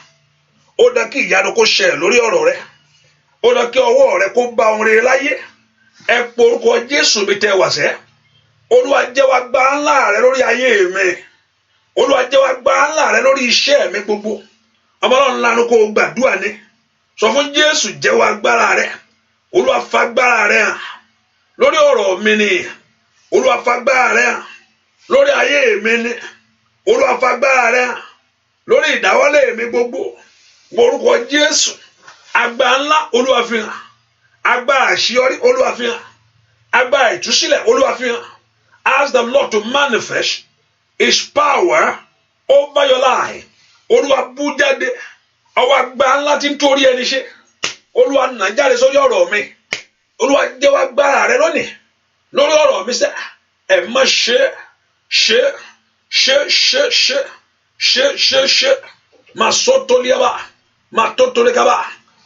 Ó dán kí ìyanu kó ṣẹlẹ̀ lórí ọ̀rọ̀ rẹ̀. Ó dán kí ọwọ́ rẹ̀ kó bá ohun rere láyé. Ẹ porúkọ Jésù mi tẹ́ wá sẹ́. Olúwa jẹ́wọ́ agbára ńlá rẹ̀ lórí ayé mi. Olúwa jẹ́wọ́ agbára ńlá rẹ̀ lórí iṣẹ́ mi gbogbo. Ọmọ Ọlọ́run lanu kó gbàdúrà ni. Sọ fún Jésù jẹ́wọ́ agbára rẹ̀. Olúwa fagbára rẹ̀ hàn lórí ọ̀rọ̀ mi ni. Olúwa fagbára rẹ̀ hàn lórí ayé mi ni. Olúwa fagbára rẹ̀ hàn lórí ìdáwọ́lé mi gbogbo. Orúkọ Jésù. Agbára ńlá Olúwa fi hàn. Agbára àṣeyọrí Olúwa fi hàn. Agbára ìtúsílẹ̀ Olúwa fi hàn. Ask the Lord to manifest His power over your life. Olúwa bú jáde. Ọwọ́ agbára ńlá tí ń torí ẹni ṣe. Olúwa nà jáde sórí ọ̀rọ̀ mi. Olúwa jẹ́wọ́ agbára rẹ lónìí lórí ọ̀rọ̀ mi sẹ́. Ẹ má ṣe máa sọ tó léba máa tó lé kaba.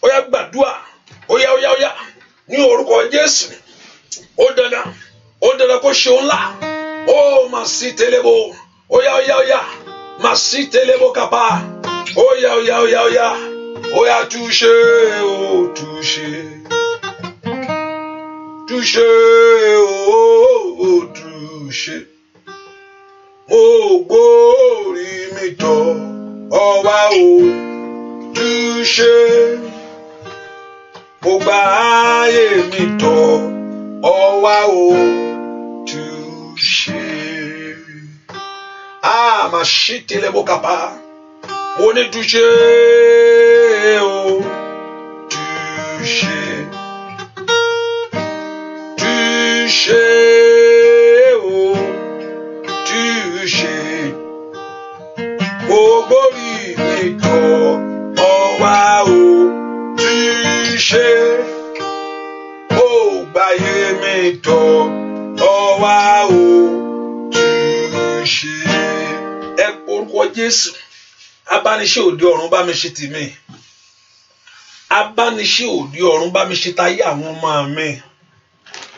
Ó yá gbàdúrà. Ó yá ní orúkọ Jésù. Ó dandan kó ṣe ńlá. Ó máa sí tẹlẹbọ. Ó yá máa sí tẹlẹbọ kapa. Ó yá touché o touché. Touché o touché. Mo gbórí mi tọ̀ ọ́ wá o touché. Mo gbà ayé mi tọ̀ ọ́ wá o touché. Máa ṣí tẹlẹbọ kapa. Mo ní touché o touché. Touché o báyé mi tọ́ ọwá o tún ṣe. Ẹ porúkọ Jésù. Abániṣe òde ọ̀run bá mi ṣe tèmi. Abániṣe òde ọ̀run bá mi ṣe táyé àwọn ọmọ mi.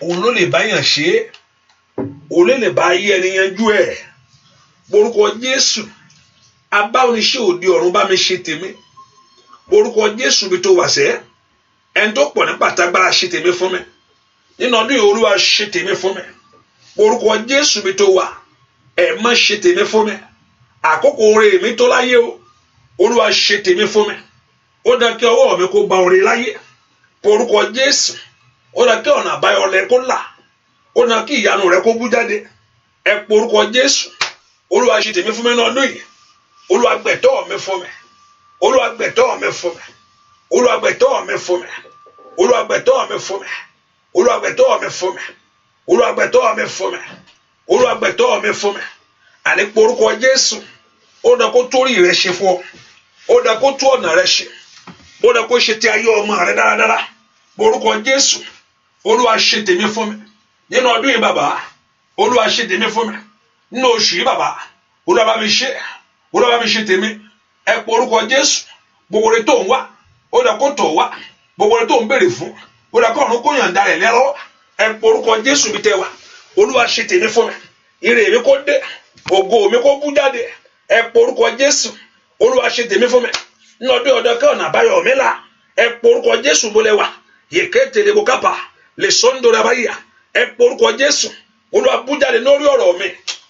Òun ló lè báyàn ṣe. Òun ló lè bá ayé ẹni yanjú ẹ̀. Porúkọ Jésù. Abániṣe òde ọ̀run bá mi ṣe tèmi. Porúkọ Jésù bí tó wà sẹ́. Ẹni tó pọ̀ ní pàtàgbára ṣe tèmi fún mi. Nínú ọdún yìí Olúwa ṣe tèmi fún mi. Porúkọ Jésù bí tó wà. Ẹ má ṣe tèmi fún mi. Àkókò oore mi tó láyé o. Olúwa ṣe tèmi fún mi. Ó dá kí ọwọ́ mi kó gba oore láyé. Porúkọ Jésù. Ó dá kí ọ̀nà àbáyọ rẹ kó là. Ó dá kí ìyanu rẹ kó bú jáde. Ẹ porúkọ Jésù. Olúwa ṣe tèmi fún mi ní ọdún yìí. Olúwa gbẹ̀tọ́ mi fún mi. Olúwa gbẹ̀tọ́ mi fún mi. Olúwa gbẹ̀tọ́ mi fún mi. Olúwa gbẹ̀tọ́ mi fún mi. Olúwa gbẹ̀tọ́ mi fún mi. Olúwa gbẹ̀tọ́ mi fún mi. Olúwa gbẹ̀tọ́ mi fún mi. Àní porúkọ Jésù. Ó dá kó torí rẹ ṣe fún ọ. Ó dá kó tú ọ̀nà rẹ ṣe. Ó dá kó ṣe ti ayé ọmọ rẹ dáradára. Porúkọ Jésù. Olúwa ṣe tèmi fún mi. Nínú ọdún yìí bàbá. Olúwa ṣe tèmi fún mi. Nínú oṣù yìí bàbá. Olúwa bá mi ṣe. Olúwa bá mi ṣe tèmi. Ẹ porúkọ Jésù. Gbogbo rẹ tó ń wá. Ó dá kó tọ̀ wá. Gbogbo rẹ tó ń béèrè fún. Ó dá kó ọ̀run kó yànda rẹ̀ lẹ́rọ̀. Ẹ porúkọ Jésù bí tẹ wá. Olúwa ṣe tèmi fún mi. Ire mi kó dé. Ògo mi kó bú jáde. Ẹ porúkọ Jésù. Olúwa ṣe tèmi fún mi. Nínú ọdún ọ̀dọ́ kí ọ̀nà àbáyọ mi là. Ẹ porúkọ Jésù bólẹ̀ wá. Yèké tèlébó kápá. Lè sọ́ńdọ̀ rẹ̀ báyìí. Ẹ porúkọ Jésù. Olúwa bú jáde lórí ọ̀rọ̀ mi.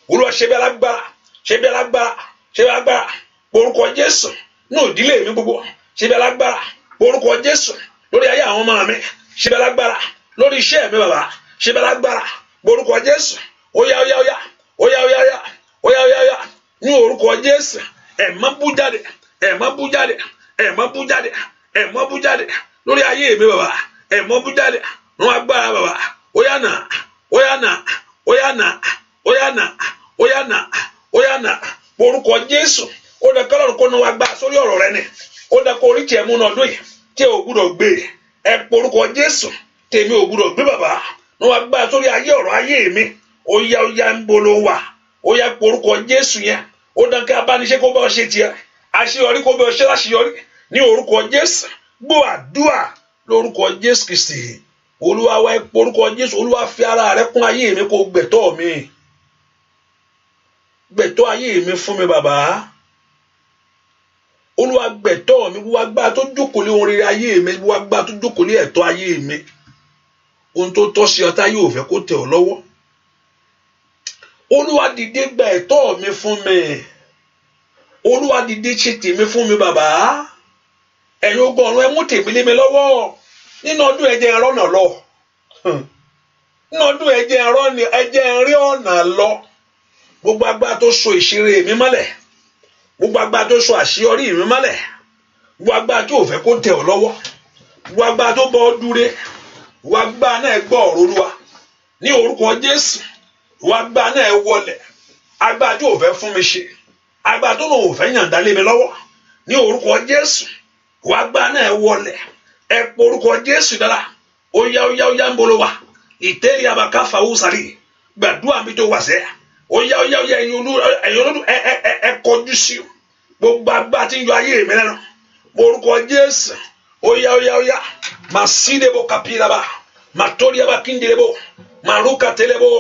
Olúwa ṣe bí alágbára. Ṣe bí alágbára. Ṣe bí alágbára. Porúkọ Jésù. Ní ìdílé mi gbogbo. Ṣe bí alágbára. Porúkọ Jésù. Lórí ayé àwọn ọmọ mi. Ṣe bí alágbára. Lórí iṣẹ́ mi bàbá. Ṣe bí alágbára. Porúkọ Jésù. Óyá óyá óyá. Óyá óyá óyá. Óyá óyá óyá. Ní orúkọ Jésù. Ẹ má bú jáde. Ẹ má bú jáde. Ẹ má bú jáde. Ẹ má bú jáde. Lórí ayé mi bàbá. Ẹ má bú jáde. Nú agbára bàbá. Óyá nà. Óyá nà. Óyá nà. Óyá nà. Óyá nà. Óyá nà. Porúkọ Jésù. Ó dá kọ́lọ́run kó nu agbára sórí ọ̀rọ̀ rẹ ni. Ó dá kó orí tiẹ̀ mú ọdún yìí. Tí ò gbúdọ̀ gbé. Ẹ porúkọ Jésù. Tèmi ò gbúdọ̀ gbé bàbá. Nu agbára sórí ayé ọ̀rọ̀ ayé mi. Óyá óyá ń bolo wà. Óyá porúkọ Jésù yẹn. Ó dá kí abániṣe kó bá ọ ṣe tiẹ̀. Àṣeyọrí kó bá ọ ṣe láṣeyọrí. Ní orúkọ Jésù. Gbọ́ àdúrà lórúkọ Jésù Kristi. Olúwa wá porúkọ Jésù. Olúwa fi ara rẹ kún ayé mi kó gbẹ̀tọ́ mi. Gbẹ̀tọ́ ayé mi fún mi bàbá. Olúwa gbẹ̀tọ́ mi. Wá gbá tó jókòó lé ohun rere ayé mi. Wá gbá tó jókòó lé ẹ̀tọ́ ayé mi. Ohun tó tọ́ sí ọ̀tá yóò fẹ́ kó tẹ̀ ọ́ lọ́wọ́. Olúwa dìde gba ẹ̀tọ́ mi fún mi. Olúwa dìde ṣe tèmi fún mi bàbá. Ẹ̀yin ogun ọ̀run ẹ mú tèmi lé mi lọ́wọ́. Nínú ọdún ẹ jẹ́ n rọ́nà lọ. Nínú ọdún ẹ jẹ́ n rí ọ̀nà lọ. Gbogbo agbára tó so ìṣeré mi mọ́lẹ̀. Gbogbo agbára tó so àṣeyọrí mi mọ́lẹ̀. Gbogbo agbára tí ò fẹ́ kó tẹ̀ ọ́ lọ́wọ́. Gbogbo agbára tó bọ́ ọ dúré. Gbogbo agbára náà gbọ́ ọ̀rọ̀ Olúwa. Ní orúkọ Jésù. Gbogbo agbára náà wọlẹ̀. Agbára tí ò fẹ́ fún mi ṣe. Agbára tó lòun ò fẹ́ yànda lé mi lọ́wọ́. Ní orúkọ Jésù. Gbogbo agbára náà wọlẹ̀. Ẹ porúkọ Jésù dára. Óyá óyá óyá ń bolo wa. Ìtẹ́rí abakafa wúsàrí. Gbàdúrà mi tó wà sẹ́. Óyá óyá óyá ẹ̀yin olódù ẹ kọjú sí o. Gbogbo agbára tí ń yọ ayé mi lẹ́nu. Porúkọ Jésù. Óyá óyá óyá. Màsídebo kapiraba. Màtóríaba kíndélebo. Màrúkà télebo.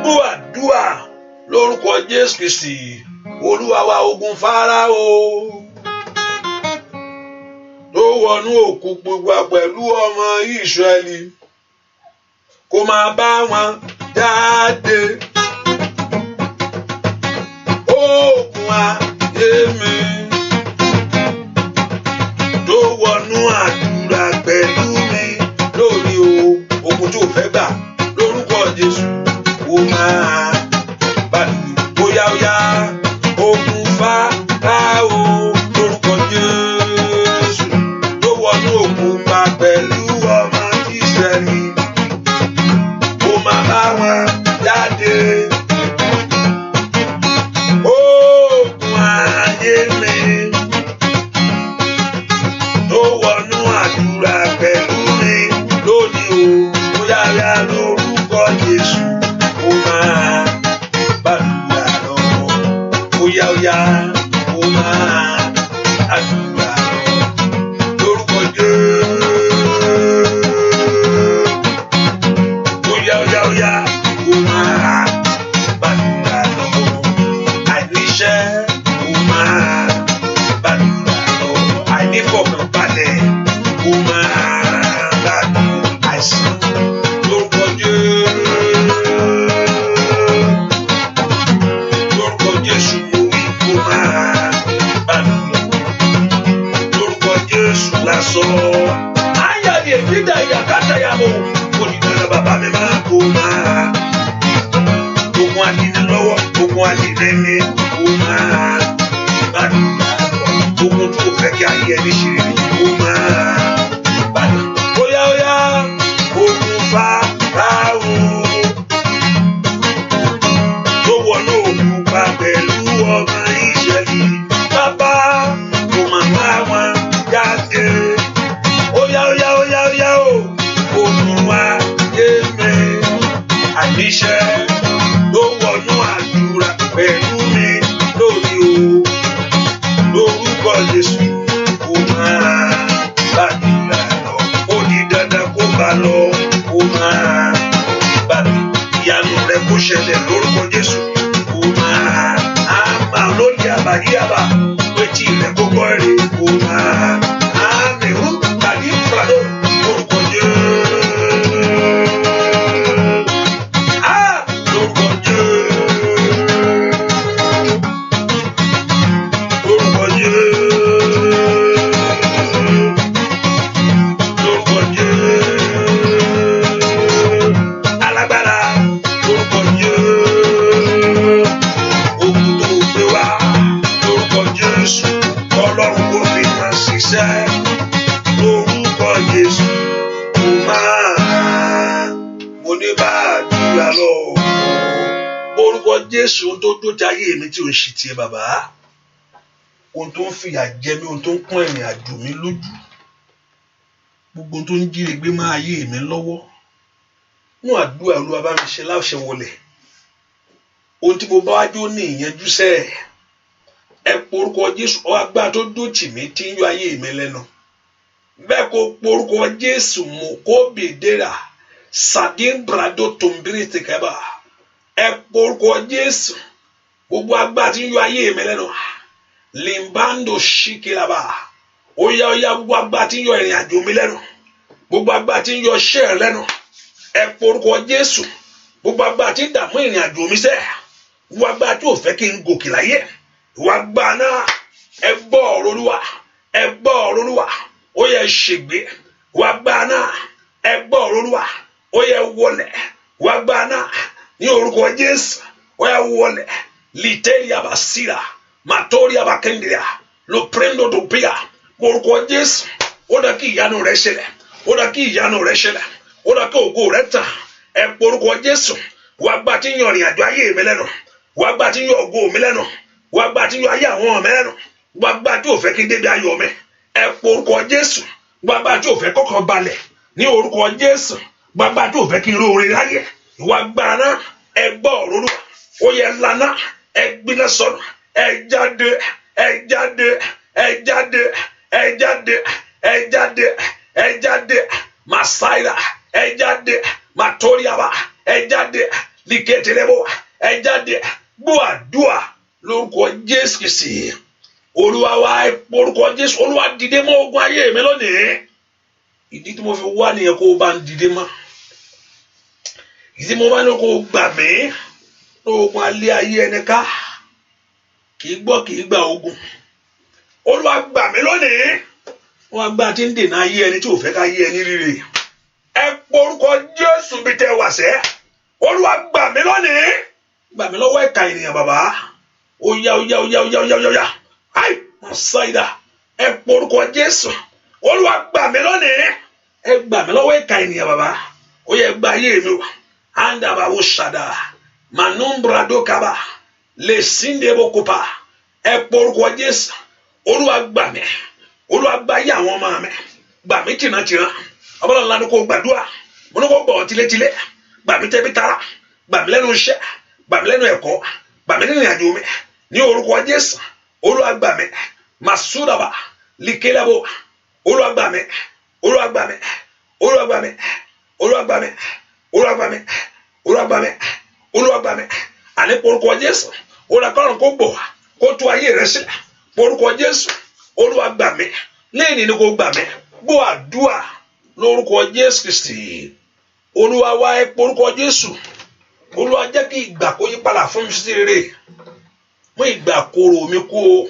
Gbàdúrà lórúkọ Jésù Kristi. Olúwa wa ogun Fáráò. Tó wọnú òkú gbogbo pẹ̀lú ọmọ Ísírẹ́lì. Kó máa bá wọn jáde. Ogun ayé mi. Tó wọnú àdúrà pẹ̀lú mi lórí ogun tó fẹ́ gbà lórúkọ Jésù. Ó máa bá mi. Óyá óyá ogun Fáráò lórúkọ Jésù. Tó wọnú òkú pa pẹ̀lú ọmọ Ísírẹ́lì. Ó máa bá wọn jáde. Ogun ayé mi. Tó wọnú àdúrà pẹ̀lú mi lónìí o. Óyá ogun àdìrẹ́ ni ó máa gbàdúrà lọ. Ogun tó fẹ́ kí ayé ẹni ṣe rere ó máa gbàdúrà. Óyá óyá ogun Fáráò tó wọnú òkúpa pẹ̀lú ọmọ Ísírẹ́lì. Bàbá kò máa bá wọn jáde. Óyá óyá óyá óyá o ogun wa yé mi àníṣe ló wọnú àdúrà pẹ̀lú mi lórí o lórúkọ Jésù kò máa gbàdúrà lọ. Ó di dandan kó bá lọ kó máa gbàdúrà. Ìyanu rẹ kó ṣẹlẹ̀ lórúkọ Jésù kó máa àmà lórí àbáyíyàbá létí rẹ kó gbọ́ èrè kó máa àmì ó tàbí ìfúradó lórúkọ Jésù. Jésù ohun tó dójú ayé mi tí ò ń ṣe tiẹ̀ bàbá, ohun tó ń fìyà jẹ mí, ohun tó ń pọ́n ìrìn àjò mi lójú, gbogbo ohun tó ń jíire gbé máa ayé mi lọ́wọ́, nú àdúrà Olúwa bá mi ṣe láṣẹ wọlẹ̀. Ohun tí mo bá wájú ní ìyẹnjú sẹ́ ẹ porúkọ Jésù agbára tó dójì mí tí ń yọ ayé mi lẹ́nu. Bẹ́ẹ̀ kó porúkọ Jésù mú kó bèdèrà sàdín brado tòǹbìrì tìkẹ́bà. Ẹ porúkọ Jésù gbogbo agbára tí ń yọ ayé mi lẹ́nu. Limbando ṣìkìlàbà. Óyá óyá gbogbo agbára tí ń yọ ìrìn àjò mi lẹ́nu. Gbogbo agbára tí ń yọ iṣẹ́ lẹ́nu. Ẹ porúkọ Jésù gbogbo agbára tí ń dààmú ìrìn àjò mi sẹ́. Gbogbo agbára tí ò fẹ́ kí n gòkè láyé. Ìwà agbára náà ẹ gbọ́ ọ̀rọ̀ Olúwa. Ẹ gbọ́ ọ̀rọ̀ Olúwa. Ó yẹ ṣègbé. Ìwà agbára náà ẹ gbọ́ ọ̀rọ̀ Olúwa. Ó yẹ wọlẹ̀. Ìwà agbára náà ní orúkọ Jésù ó yẹ wọlẹ̀. Literia basira matoria bakendia lo prendo do pia orúkọ Jésù. Ó dá kí ìyanu rẹ̀ ṣẹlẹ̀. Ó dá kí ìyanu rẹ̀ ṣẹlẹ̀. Ó dá kí ògo rẹ̀ tàn. Ẹ porúkọ Jésù. Wá gbà tí ń yọ ìrìn àjò ayé mi lẹ́nu. Wá gbà tí ń yọ ògo mi lẹ́nu. Wá gbà tí ń yọ ayé àwọn ọmọ mi lẹ́nu. Wá gbà tí ò fẹ́ kí n débi ayọ̀ mi. Ẹ porúkọ Jésù. Wá gbà tí ò fẹ́ kọ́kọ́ balẹ̀ ní orúkọ Jésù. Wá gbà tí ò fẹ́ kí n róore láyé. Ìwà gbára náà ẹ gbọ́ ọ̀rọ̀ Olúwa. Ó yẹ lana ẹ gbiná sọnù. Ẹ jáde ẹ jáde ẹ jáde ẹ jáde ẹ jáde ẹ jáde masaira ẹ jáde matoriaba ẹ jáde liketelebo ẹ jáde gbọ́ àdúà lórúkọ Jésù Kristi. Olúwa wa ẹ porúkọ Jésù. Olúwa dìde mọ́ ogun ayé mi lónìí. Ìdí tí mo fi wá nìyẹn kó o bá ń dìde mọ́. Ìdí mo bá ní kó o gbà mí ogun alẹ́ ayé ẹni ká kì í gbọ́ kì í gba ogun. Olúwa gbà mí lónìí. Wọ́n gbà tí ń dènà ayé ẹni tí ò fẹ́ ká ayé ẹni rere. Ẹ porúkọ Jésù bí tẹ́ wà sẹ́. Olúwa gbà mí lónìí. Gbà mí lọ́wọ́ ẹ̀ka ènìyàn bàbá. Óyá óyá óyá óyá óyá óyá. Ai wọ́n sáyidà. Ẹ porúkọ Jésù. Olúwa gbà mí lónìí. Ẹ gbà mí lọ́wọ́ ẹ̀ka ènìyàn bàbá. Ó yẹ gbà ayé mi wà. Anda bawo shada manumbrado kaba le sinde bokopa. Ẹ porúkọ Jésù. Olúwa gbà mí. Olúwa gbà ayé àwọn ọmọ mi. Gbà mí tìrantìran. Ọbọ̀lá ńlá ni kò gbàdúrà. Mo ní kò gbọ̀ tilétilé. Gbà mí tẹ́bí tara. Gbà mí lẹ́nu iṣẹ́. Gbà mí lẹ́nu ẹ̀kọ́. Gbà mí nínú ìrìnàjò mi. Ní orúkọ Jésù. Olúwa gbà mí. Masudaba likelabo. Olúwa gbà mí. Olúwa gbà mí. Olúwa gbà mí. Olúwa gbà mí. Olúwa gbà mí. Olúwa gbà mí. Olúwa gbà mí. Àní porúkọ Jésù. Olúwa kọ́run kó gbọ̀ wá. Kó tú ayé rẹ̀ sílẹ̀. Porúkọ Jésù. Olúwa gbà mí. Lẹ́yìn ni kò gbà mí. Gbọ́ àdúà lórúkọ Jésù Kristi. Olúwa wá ẹ porúkọ Jésù. Olúwa jẹ́ kí ìgbà kó yí padà fún mi sí rere. Mú ìgbà korò mi kú o.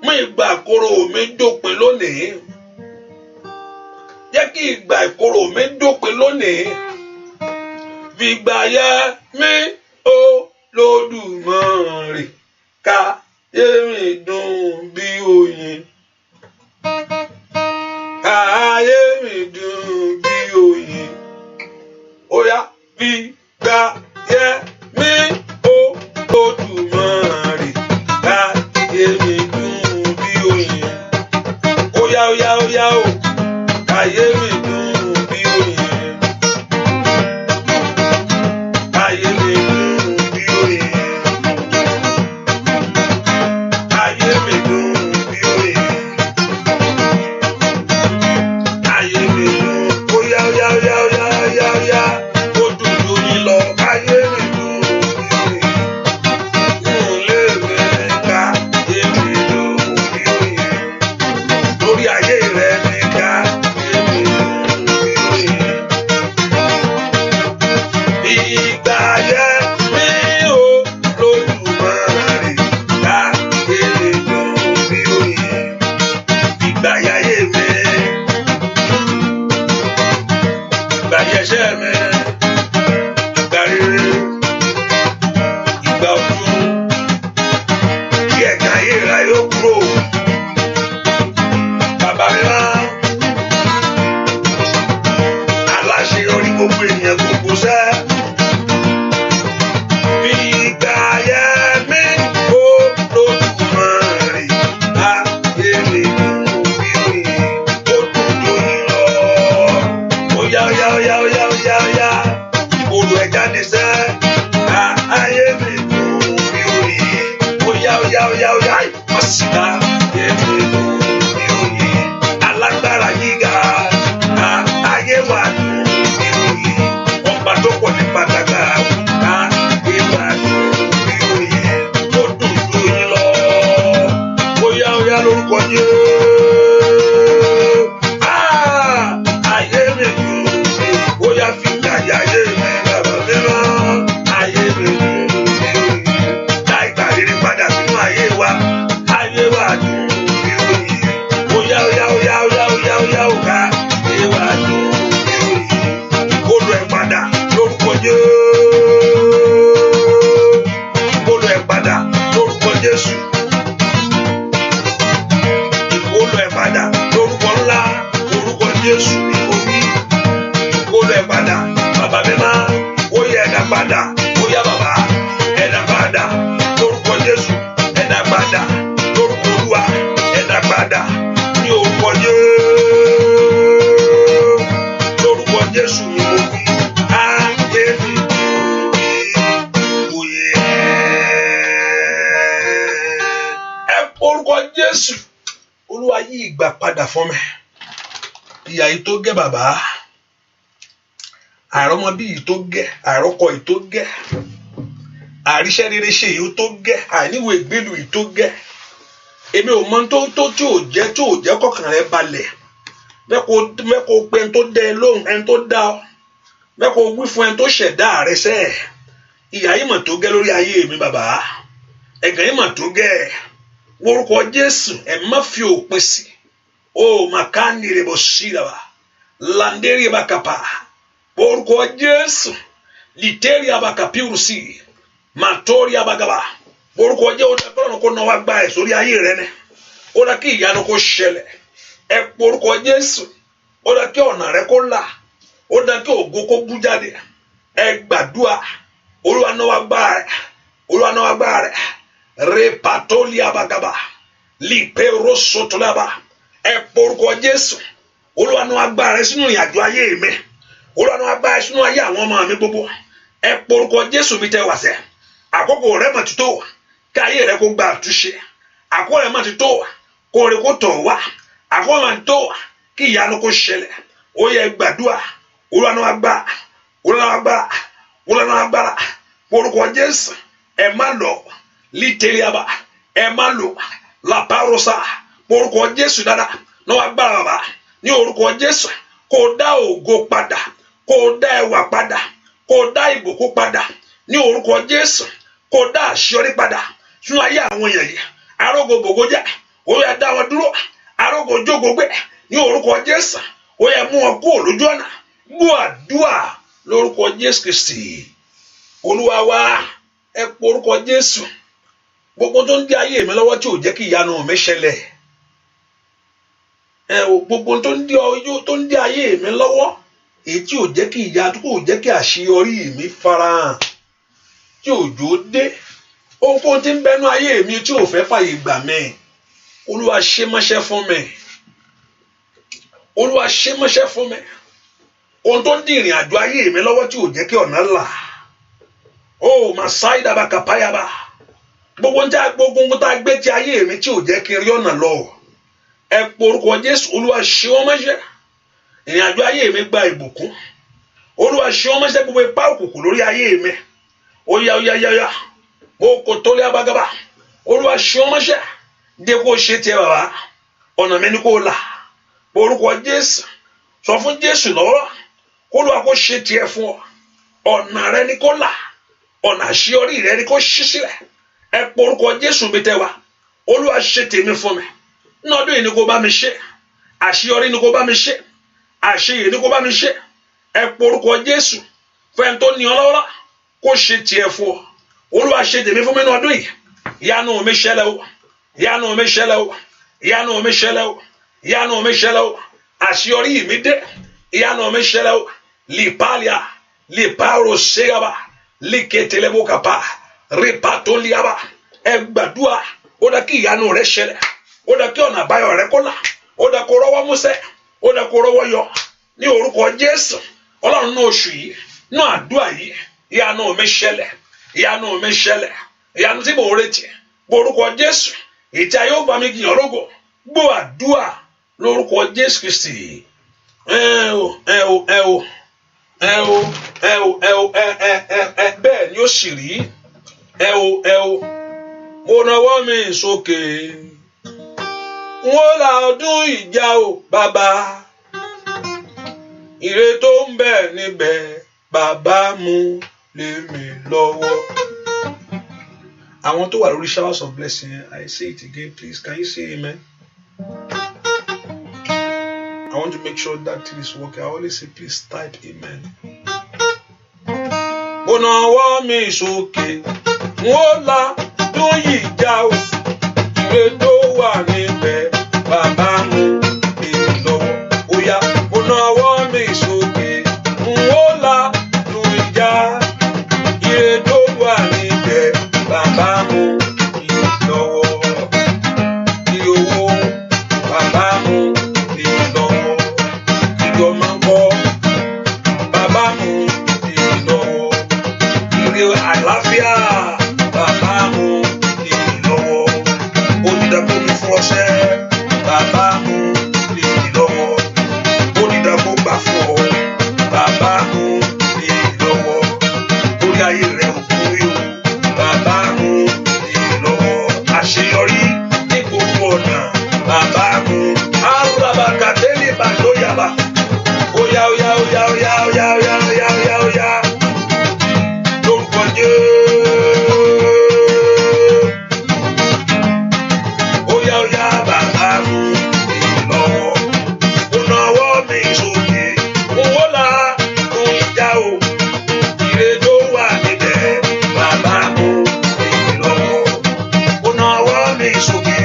Mú ìgbà korò mi dópin lónìí. Jẹ́ kí ìgbà ìkorò mi dópin lónìí. Fi ìgbà yẹ mí lódùmarè káyé mi dùn bí oyin káyé mi dùn bí oyin ó yá fi gbà yẹ mí ó lódùmarè káyé mi dùn bí oyin ó yá ó káyé mi dùn bí oyin káyé mi dùn bí oyin káyé mi dùn bí oyin káyé mi dùn ó yá ó dùn lóyin lọ káyé mi dùn bí oyin lè rẹ káyé mi dùn bí oyin lórí ayé rẹ ní káyé mi dùn bí oyin ìgbà yẹ mí ó lódùmarè káyé mi dùn bí oyin ìgbà yáyé mi ìgbà yẹsẹ mi ìgbà rere ìgbà ọdún kí ẹ̀ka ayé rẹ yóò kúrò bàbá mi máa aláṣeyọrí gbogbo ènìyàn gbogbo sẹ́. Ìgbà yẹ mí ó lódùmarè káyé mi dùn bí oyin ó dùn lóyin lọ. Ó yá ìbòrò ẹja ní sẹ́ káyé mi dùn bí oyin. Ó yá ìpàsílà káyé mi dùn bí oyin. Alágbára gíga káyé wà dùn bí oyin. Ọba tó pọ̀ ní pàtàkì káyé wà dùn bí oyin. Ó dùn lóyin lọ. Ó yá lórúkọ Jésù. Ayé mi dùn bí ó yá fi gbàyà ayé mi bàbá mi rán. Ayé mi dùn bí oyin. Dá ìgbà rere padà sínú ayé wa. Ayé wa dùn bí oyin. Ó yá ó káyé wa dùn bí oyin. Ìkólú ẹ̀ padà lórúkọ Jésù. Ìkólú ẹ̀ padà lórúkọ Jésù. Ìkólú ẹ̀ padà lórúkọ ńlá lórúkọ Jésù ni mo wí. Ìkólú ẹ̀ padà bàbá mi máa ó yẹ ẹ̀dá padà ó yá bàbá ẹ̀dá padà lórúkọ Jésù ẹ̀dá padà lórúkọ Olúwa ẹ̀dá padà ní orúkọ Jésù lórúkọ Jésù ni mo wí. Ayé mi dùn bí oyin. Ẹ orúkọ Jésù Olúwa yí ìgbà padà fún mi. Ìyà yìí tó gẹ́ bàbá àìrọ́mọbí yìí tó gẹ́ àìrọ́kọ yìí tó gẹ́ àríṣẹ́ rere ṣe yìí tó gẹ́ àìníwò ìgbélu yìí tó gẹ́ èmi ò mọ tó tí ò jẹ́ kọkàn rẹ balẹ̀ mẹ́kọ̀ọ́ pé ẹni tó dẹ ẹ lóhùn ẹni tó dá ọ mẹ́kọ̀ọ́ wí fún ẹni tó ṣẹ̀dá rẹ sẹ́ẹ̀ ìyà yìí mà tó gẹ́ lórí ayé mi bàbá ẹ̀gàn yìí mà tó gẹ́ orúkọ Jésù ẹ̀ má fi òpin sí o màkàní rẹ̀ bọ̀ sí ìdàbà landérí bá kapa orúkọ Jésù lìtẹ́rì abakapiru sí màtórí abagaba orúkọ jẹ́ ó dàgbà ọ̀nà kó náwó agbá ẹ̀ sórí ayé rẹ ní ó dà kí ìyanu kó ṣẹlẹ̀ ẹ porúkọ Jésù ó dà kí ọ̀nà rẹ kó là ó dà kí ògo kó bú jáde ẹ gbàdúrà Olúwa náwó agbá rẹ repatoli abagaba lipero sotolaba ẹ porúkọ Jésù Olúwa náwó agbá rẹ sínú ìrìnàjò ayé mi Olúwa náwó agbá rẹ sínú ayé àwọn ọmọ mi gbogbo ẹ porúkọ Jésù mi tẹ wá sẹ́ àkókò rẹ mà ti tó kí ayé rẹ kó gba àtúnṣe àkókò rẹ mà ti tó kó rẹ kó tọ̀ wá àkókò rẹ mà ti tó kí ìyanu kó ṣẹlẹ̀ ó yẹ gbàdúrà Olúwa náwó agbára orúkọ Jésù ẹ má lọ lítẹ̀lẹ́àbà ẹ má lọ làpárọ̀sà orúkọ Jésù dáadáa náwó agbára bàbá ní orúkọ Jésù kó dá ògo padà kó dá ẹwà padà kó dá ìbùkún padà ní orúkọ Jésù kó dá àṣeyọrí padà sínú ayé àwọn èèyàn yìí arógo gbogbo jẹ ó yẹ dá wọn dúró arógo jógo gbé ní orúkọ Jésù ó yẹ mú wọn kúrò lójú ọ̀nà gbọ́ àdúrà lórúkọ Jésù Kristi Olúwa wa ẹ porúkọ Jésù gbogbo tó ń dí ayé mi lọ́wọ́ tí ò jẹ́ kí ìyanu mi ṣẹlẹ̀ gbogbo tó ń dí ayé mi lọ́wọ́ èyí tí ò jẹ́ kí ìyanu kò jẹ́ kí àṣeyọrí mi farahàn tí òjò dé ohunkóhun tí ń bẹnu ayé mi tí ò fẹ́ fàyè gbà mí Olúwa ṣe mọ́ṣẹ́ fún mi Olúwa ṣe mọ́ṣẹ́ fún mi ohun tó ń dí ìrìn àjò ayé mi lọ́wọ́ tí ò jẹ́ kí ọ̀nà là Masai daba kapayaba gbogbo tá a gbé ti ayé mi tí ò jẹ́ kí n rí ọ̀nà lọ ẹ porúkọ Jésù Olúwa ṣe wọ́n mọ́ṣẹ́ ìrìn àjò ayé mi gba ìbùkún Olúwa ṣe wọ́n mọ́ṣẹ́ gbogbo ipá òkùnkùn lórí ayé mi oya mo kò tó lé abagaba Olúwa ṣe wọ́n mọ́ṣẹ́ dé kó ṣe tiẹ̀ bàbá ọ̀nà mi ni kó là porúkọ Jésù sọ fún Jésù lọ́wọ́ Olúwa kó ṣe tiẹ̀ fún ọ ọ̀nà rẹ ni kó là ọ̀nà àṣeyọrí rẹ ni kó ṣí sílẹ̀ ẹ porúkọ Jésù mi tẹ wa Olúwa ṣe tèmi fún mi ní ọdún yìí ni kó bá mi ṣe àṣeyọrí ni kó bá mi ṣe àṣeyè ni kó bá mi ṣe ẹ porúkọ Jésù fẹ́ni tó ní ọ lọ́wọ́ kó ṣe tiẹ̀ fún ọ Olúwa ṣe tèmi fún mi ní ọdún yìí ìyanu mi ṣẹlẹ̀ o ìyanu mi ṣẹlẹ̀ o ìyanu mi ṣẹlẹ̀ o ìyanu mi ṣẹlẹ̀ o àṣeyọrí mi dé ìyanu mi ṣẹlẹ̀ o lipalia liparo segaba liketelebokapa ripatoliaba ẹ gbàdúrà ó dá kí ìyanu rẹ ṣẹlẹ̀ ó dá kí ọ̀nà àbáyọ rẹ kó là ó dá kó rọ́wọ́ músẹ́ ó dá kó rọ́wọ́ yọ ní orúkọ Jésù Ọlọ́run náà oṣù yìí náà àdúrà yìí ìyanu mi ṣẹlẹ̀ ìyanu mi ṣẹlẹ̀ ìyanu tí mò ń retí orúkọ Jésù ìtí ayé ó bá mi gbìyànjú lógo gbọ́ àdúrà lórúkọ Jésù Kristi bẹ́ẹ̀ ni ó sì rí mo nawọ́ mi sókè wọ́n la ọdún ìjà o bàbá ire tó ń bẹ níbẹ̀ bàbá mú lé mi lọ́wọ́. Àwọn tó wà lórí showers of blessing I say it again please can you say amen? I want to make sure that thing is working. I always say please type amen. Mo nawọ́ mi sókè wọ́n la ọdún ìjà o ire tó wà níbẹ̀ bàbá mú lé mi lọ́wọ́. Ó yá mo nawọ́ mi sókè wọ́n la ọdún ìjà ire tó wà níbẹ̀ bàbá mú lé mi lọ́wọ́. Ire owó bàbá mú lé mi lọ́wọ́. Ire ọmọ ńkọ́ bàbá mú lé mi lọ́wọ́. Ire àlàáfíà bàbá mú lé mi lọ́wọ́. Onídàgbò mi fún ọṣẹ bàbá mú lé mi lọ́wọ́. Onídàgbò gbà fún ọ bàbá mú lé mi lọ́wọ́. Orí ayé rẹ ò kú rí o bàbá mú lé mi lọ́wọ́. Àṣeyọrí ní gbogbo ọ̀nà bàbá mú. Arúgbàkàtẹ́lì bàdóyàbà. Óyá óyá óyá óyá óyá óyá óyá óyá óyá lórúkọ Jésù. Óyá óyá bàbá mú lé mi lọ́wọ́. Mo nawọ́ mi sókè owó la ohun ìjà o ire tó wà níbẹ̀ bàbá mú lé mi lọ́wọ́. Mo nawọ́ mi sókè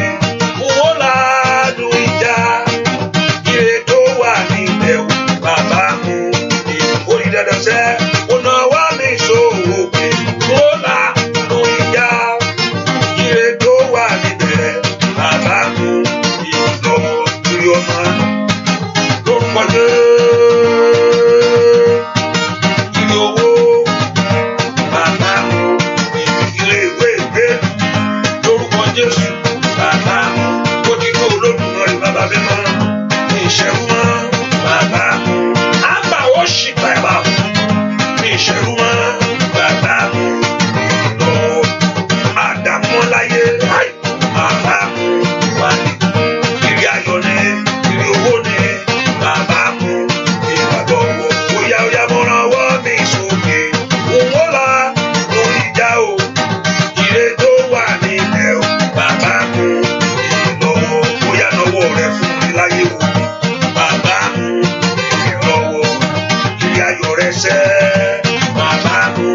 owó la ohun ìjà ire tó wà níbẹ̀ o bàbá mú lé mi. Ó ní dandan sẹ́ mo nawọ́ mi sókè owó la ohun ìjà ire tó wà níbẹ̀ bàbá mú lé mi lọ́wọ́. Torí ọmọ lórúkọ Jésù. Ire owó bàbá mú ire ìwé ìgbé lórúkọ Jésù bàbá mú ó ti kó Olódùmarè bàbá mi mọ́ ní ìṣẹ́rú mọ́ bàbá mú àgbà ó ṣì pẹ̀lá ní ìṣẹ́rú mọ́ bàbá mú lọ́wọ́ àdàmọ́ láyé bàbá mú wà ní ire ayọ̀ ní ire owó ní bàbá mú ìrànlọ́wọ́. Óyá óyá mo nawọ́ mi sókè owó la lórí ìjà o ire tó wà nílẹ̀ o bàbá mú ìrànlọ́wọ́. Óyá nawọ́ rẹ fún mi láyé o bàbá mú ìrànlọ́wọ́. Ire ayọ̀ rẹ sẹ́ bàbá mú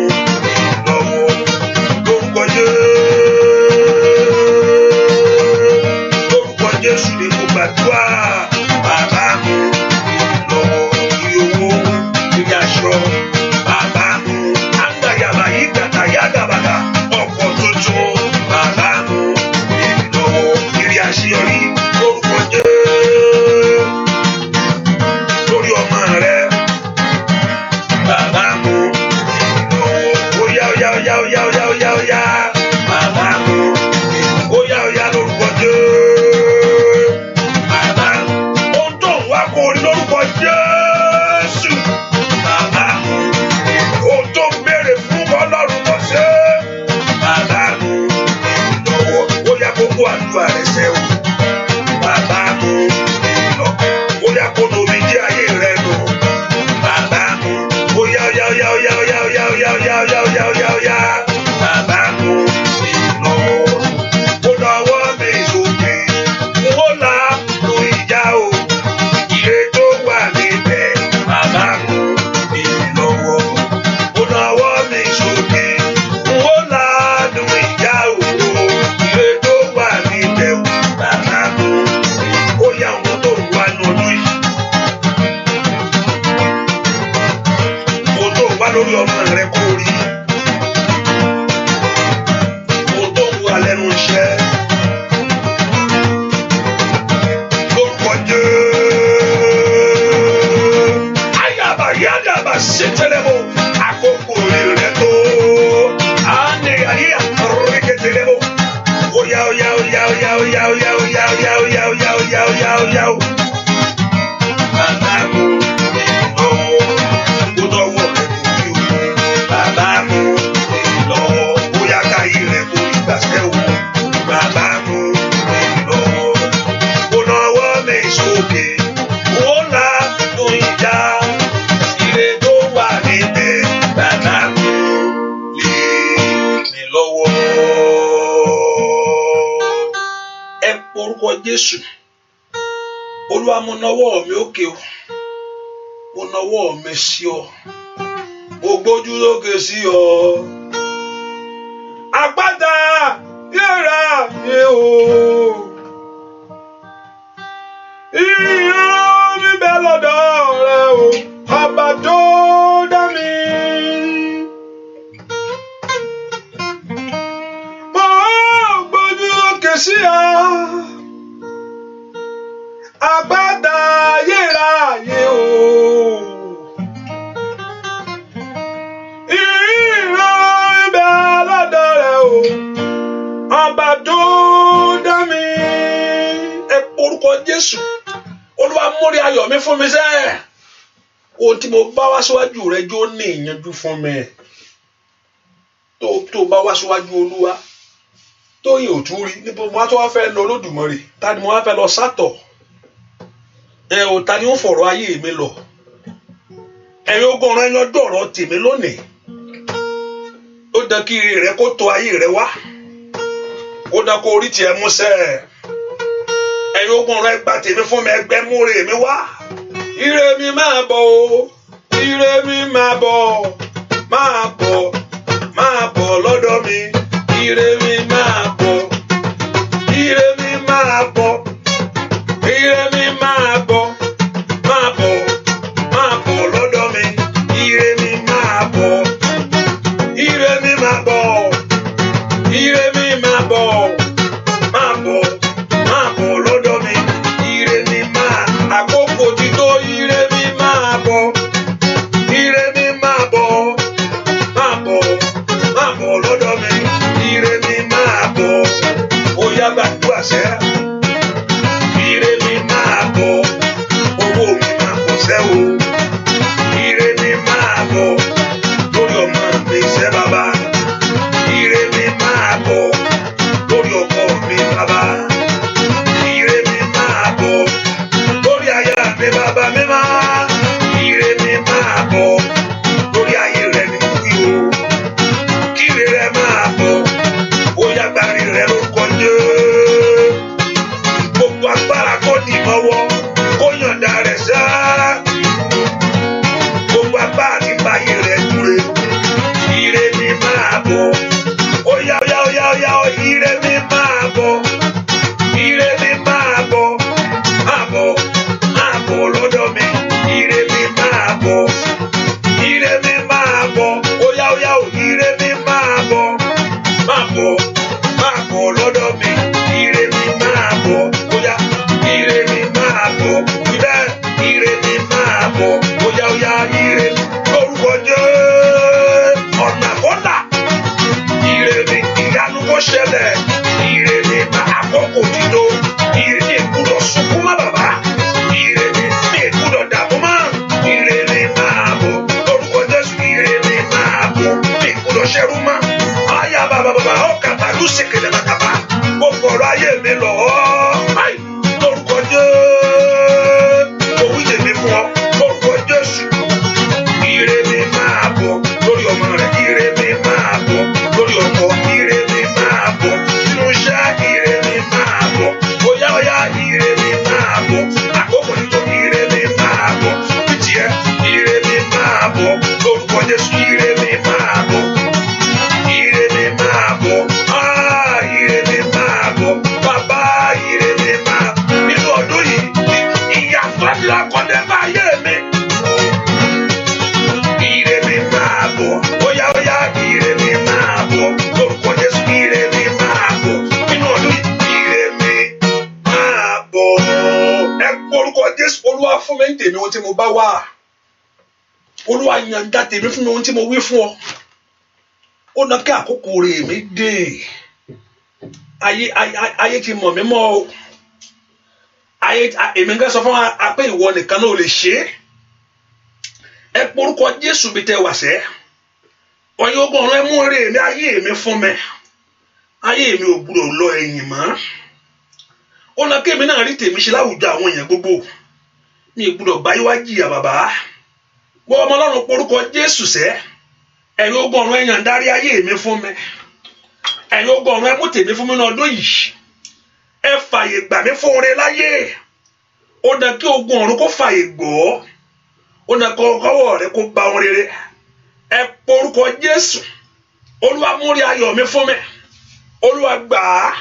ìrànlọ́wọ́. Oya. Bàbá mú mi lọ́wọ́. Ó lọ́wọ́ mi sókè. Ó là ló ìjà o. Ire tó wà níbẹ̀. Bàbá mú mi lọ́wọ́. Ó lọ́wọ́ mi sókè. Ó là ló ìjà o. Ire tó wà níbẹ̀ o. Bàbá mú mi. Ó yá àwọn tó wà lọ́dún yìí. Mo tó wà lórí ọmọ rẹ kó rí. Mo tó wà lẹ́nu iṣẹ́. Lórúkọ Jésù. Ayaba yadaba setelebo. Àkókò rẹ̀ tó. Ane àríyá rékételebo. Oya. Bàbá mú mi lọ́wọ́. Ó lọ́wọ́ rẹ̀ kò rí o. Bàbá mú mi lọ́wọ́. Bóyá káyé rẹ̀ kò rí gbàsẹ́ o. Bàbá mú mi lọ́wọ́. Ó lọ́wọ́ mi sókè. Ó là ló ìjà. Ire tó wà níbẹ̀. Bàbá mú mi lọ́wọ́. Ẹ porúkọ Jésù. Olúwa mo nawọ́ mi òkè o. Mo nawọ́ mi sí ọ. Mo gbójú lókè sí ọ. Àpáta yẹra yẹ o. Ìyàn mi bẹ lọ́dọ̀ rẹ o. Ọba tó dá mi. Mo gbójú lókè sí ọ. Àpáta yẹra yẹ o. Ìran ibẹ̀ lọ́dọ̀ rẹ̀ o. Ọba tó dá mi. Ẹ porúkọ Jésù. Olúwa mórí ayọ̀ mi fún mi sẹ́. Ohun tí mo bá wá síwájú rẹ jó ní ìyanjú fún mi. Tó bá wá síwájú Olúwa. Tó yìn ò tún rí. Níbo mo wá tó wá fẹ́ lọ Olódùmarè. Ta ni mo wá fẹ́ lọ sátọ̀? Ta ni ó fọ̀rọ̀ ayé mi lọ? Ẹ̀yin ogun ọ̀rọ̀ ẹ̀yin ọjọ́ ọ̀rọ̀ tèmi lónìí. Ó dán kí ire rẹ kó tó ayé rẹ wá. Ó dán kó orí tiẹ̀ mú sẹ́. Ẹ̀yin ogun ọ̀rọ̀ ẹgbà tèmi fún mi ẹgbẹ́ múre mi wá. Ire mi máa bọ̀ o. Ire mi máa bọ̀. Máa bọ̀ lọ́dọ̀ mi. Ire mi máa bọ̀. Ire mi máa bọ̀. Ire mi máa bọ̀. Máa bọ̀ lọ́dọ̀ mi. Ire mi máa bọ̀. Ire mi máa bọ̀. Ire mi máa bọ̀. Máa bọ̀ lọ́dọ̀ mi. Ire mi máa. Àkókò ti tó. Ire mi máa bọ̀. Ire mi máa bọ̀. Máa bọ̀ lọ́dọ̀ mi. Ire mi máa bọ̀. Ó yá gbàdúrà sẹ́. Ire mi máa bọ̀. Owó mi máa bọ̀ sẹ́ o. Ire mi máa bọ̀. Lórí ọmọ mi sẹ́ bàbá. Ire mi máa bọ̀. Lórí ọkọ mi bàbá. Ire mi máa bọ̀. Lórí aya mi bàbá mi máa. Ire mi máa bọ̀. Lórí ayé rẹ ni mo wí o. Kíre rẹ máa bọ̀. Ó yá gbàrí rẹ lórúkọ Jésù. Gbogbo agbára kó dì mọ́wọ́. Kó yọ̀ǹda rẹ̀ sá. Gbogbo agbára ti bá ayé rẹ̀ dúre. Ire mi máa bọ̀. Ó yá. Ire mi máa bọ̀. Ire mi máa bọ̀. Máa bọ̀ lọ́dọ̀ mi. Ire mi máa bọ̀. Ire mi máa bọ̀. Ó yá. Ire mi máa bọ̀. Máa bọ̀ lọ́dọ̀ mi. Ire mi máa bọ̀. Ó yá. Ire mi máa bọ̀. Ibẹ̀ ire mi máa bọ̀. Ó yá. Ire mi lórúkọ Jésù. Ọ̀nà kọ́nà. Ire mi ìyanu kó ṣẹlẹ̀. Ire mi máa àkókò dídó. Ire mi gbúdọ̀ sunkún má bàbá. Ire mi gbúdọ̀ dààmú má. Ire mi máa bọ̀. Lórúkọ Jésù. Ire mi máa bọ̀. Mi gbúdọ̀ ṣẹ́rú má. Ayá bàbá ọkà bàlú ṣèkèlè bàtàbà. Gbogbo ọ̀rọ̀ ayé mi lọ. Lórúkọ Jésù. Òwú yèmí fún ọ. Lórúkọ Jésù. Ire mi máa bọ̀ lórí ọmọ rẹ̀. Jésù ire mi máa bọ̀. Ire mi máa bọ̀. Ire mi máa bọ̀. Bàbá ire mi máa bọ̀. Nínú ọdún yìí, ìyàtọ̀ ńlá kan dé bá ayé mi. Ire mi máa bọ̀. Óyá óyá ire mi máa bọ̀. Lórúkọ Jésù ire mi máa bọ̀. Nínú ọdún yìí, ire mi máa bọ̀. Ẹ porúkọ Jésù. Olúwa fún mi ní tèmi ohun tí mo bá wà. Olúwa yànda tèmi fún mi ohun tí mo wí fún ọ. Ó ná kí àkókò rẹ̀ mi dé. Ayé ti mọ̀ mí mọ́ o. Èmi ń gẹ́ sọ fún wa pé ìwọ nìkan náà ò lè ṣe é. Ẹ porúkọ Jésù bí tẹ wà sẹ́. Ọyọ́ ogun ọ̀run ẹ mú rè mi ayé mi fún mi. Ayé mi ò gbúdọ̀ lọ ẹ̀yìn mọ́. Ó ná kí èmi náà rí tèmi ṣe láwùjọ àwọn èèyàn gbogbo. Mi ò gbúdọ̀ báyé wá jìyà bàbá. Wọ́n ọmọ Ọlọ́run porúkọ Jésù sẹ́. Ẹ̀yin ogun ọ̀run ẹ yàn dárí ayé mi fún mi. Ẹ̀yin ogun ọ̀run ẹ mú tèmi fún mi ní ọdún yìí. Ẹ fàyè gbà mí fún oore láyé. Ó ná kí ogun ọ̀run kó fàyè gbọ́. Ó ná kọ́ ọwọ́ rẹ kó bá wọn rere. Ẹ porúkọ Jésù. Olúwa mú rí ayọ̀ mi fún mi. Olúwa gbà á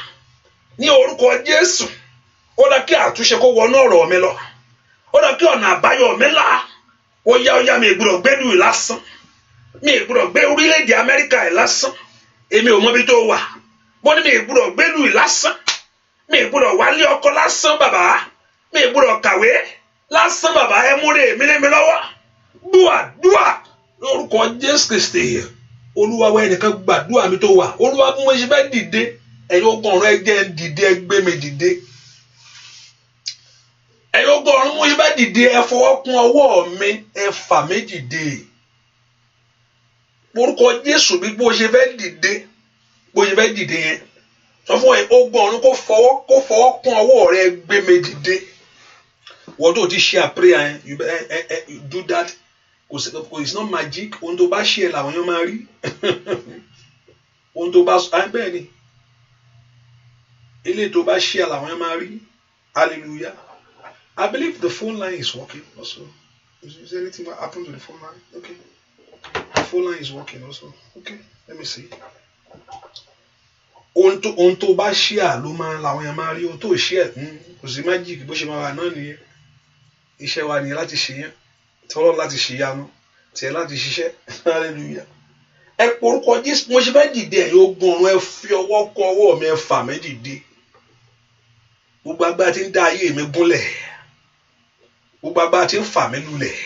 ní orúkọ Jésù. Ó ná kí àtúnṣe kó wọnú ọ̀rọ̀ mi lọ. Ó ná kí ọ̀nà àbáyọ mi là. Ó yá mi ìgbúdọ̀ gbẹ́lú ìlásán. Mi ìgbúdọ̀ gbé orílẹ̀-èdè Amẹ́ríkà ẹ̀ lásán. Èmi ò mọ ibi tó wà. Mo ní mi ìgbúdọ̀ gbẹ́lú ìlásán. Mi ìgbúdọ̀ wálé ọkọ lásán bàbá. Mi ìgbúdọ̀ kàwé lásán bàbá. Ẹ múre mi lé mi lọ́wọ́. Dúà lórúkọ Jésù Kristi. Olúwa wá ẹnìkan gbàdúrà mi tó wà. Olúwa bí mo ṣe fẹ́ dìde. Ẹ̀yin ogun ọ̀run ẹ jẹ́ n dìde, ẹ gbé mi dìde. Ẹ̀yin ogun ọ̀run mo ṣe fẹ́ dìde, ẹ fọwọ́ kún ọwọ́ mi, ẹ fà mí dìde. Orúkọ Jésù bí bó ṣe fẹ́ dìde, bó ṣe fẹ́ dìde yẹn. Sọ fún ẹ ogun ọ̀run kó fọwọ́ kún ọwọ́ rẹ, gbé mi dìde. Wọ́n tó ti ṣe àpẹẹrẹ yẹn, you do that. It's not magic. Ohun tó bá ṣe ẹ̀ làwọn yẹn máa rí. Ohun tó bá bẹ́ẹ̀ ni. Ilé tó bá ṣe ẹ̀ làwọn yẹn máa rí. Hallelujah. I believe the phone line is working also. Is there anything that happened to the phone line? Okay. The phone line is working also. Okay. Let me see. Ohun tó bá ṣe à ló máa làwọn yẹn máa rí. Ohun tó ṣe ẹ̀ kò sí magic bó ṣe máa wà náà nìyẹn. Iṣẹ́ wa nìyẹn láti ṣe yẹn. Tọ́lọ́ láti ṣe yanu. Tiẹ̀ láti ṣiṣẹ́. Hallelujah. Ẹ porúkọ Jésù. Mo ṣe fẹ́ dìde ẹ̀yin ogun ọ̀run ẹ fi ọwọ́ kún ọwọ́ mi, ẹ fà mí dìde. Gbogbo agbára tí ń dá ayé mi gúnlẹ̀. Gbogbo agbára tí ń fà mí lulẹ̀.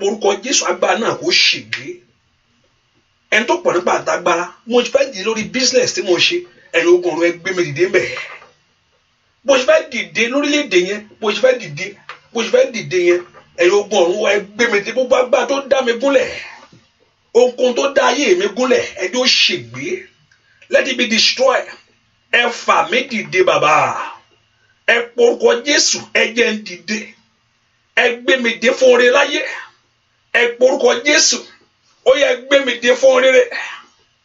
Orúkọ Jésù agbára náà kò ṣègbé. Ẹni tó pọ̀ nípa àtagbára. Mo ṣe fẹ́ dìde lórí business tí mo ṣe. Ẹ̀yin ogun ọ̀run ẹ gbé mi dìde mbẹ̀. Mo ṣe fẹ́ dìde lórílẹ̀‐èdè yẹn. Mo ṣe fẹ́ dìde yẹn. Ẹ̀yin ogun ọ̀run ẹ gbé mi dìde. Gbogbo agbára tó dá mi gúnlẹ̀. Ohunkóhun tó dá ayé mi gúnlẹ̀. Ẹ jẹ́ ó ṣègbé. Let it be destroyed. Ẹ fà mí dìde bàbá. Ẹ porúkọ Jésù, ẹ jẹ́ n dìde. Ẹ gbé mi dé fún oore láyé. Ẹ porúkọ Jésù, ó yẹ gbé mi dé fún oore.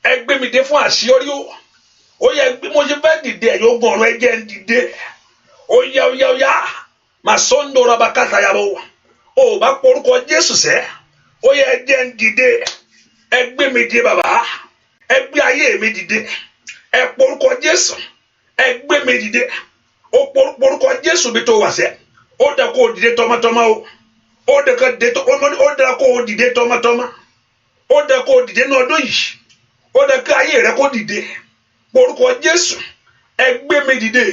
Ẹ gbé mi dé fún àṣeyọrí o. Ó yẹ gbé mo ṣe fẹ́ dìde ẹ̀yin ogun ọ̀run ẹ jẹ́ n dìde. Ó yá. Màá sọ́ńdọ̀ ọ̀rọ̀ abakàtà yàbọ̀. Ó bá porúkọ Jésù sẹ́. Ó yẹ ẹ jẹ́ n dìde. Ẹ gbé mi dé bàbá. Ẹ gbé ayé mi dìde. Ẹ porúkọ Jésù. Ẹ gbé mi dìde. Ó porúkọ Jésù bí tó wà sẹ́. Ó dà kó dìde tọmọtọmọ o. Ó dà kó dìde tọmọtọmọ. Ó dà kó dìde ní ọdún yìí. Ó dà kí ayé rẹ kó dìde. Porúkọ Jésù. Ẹ gbé mi dìde.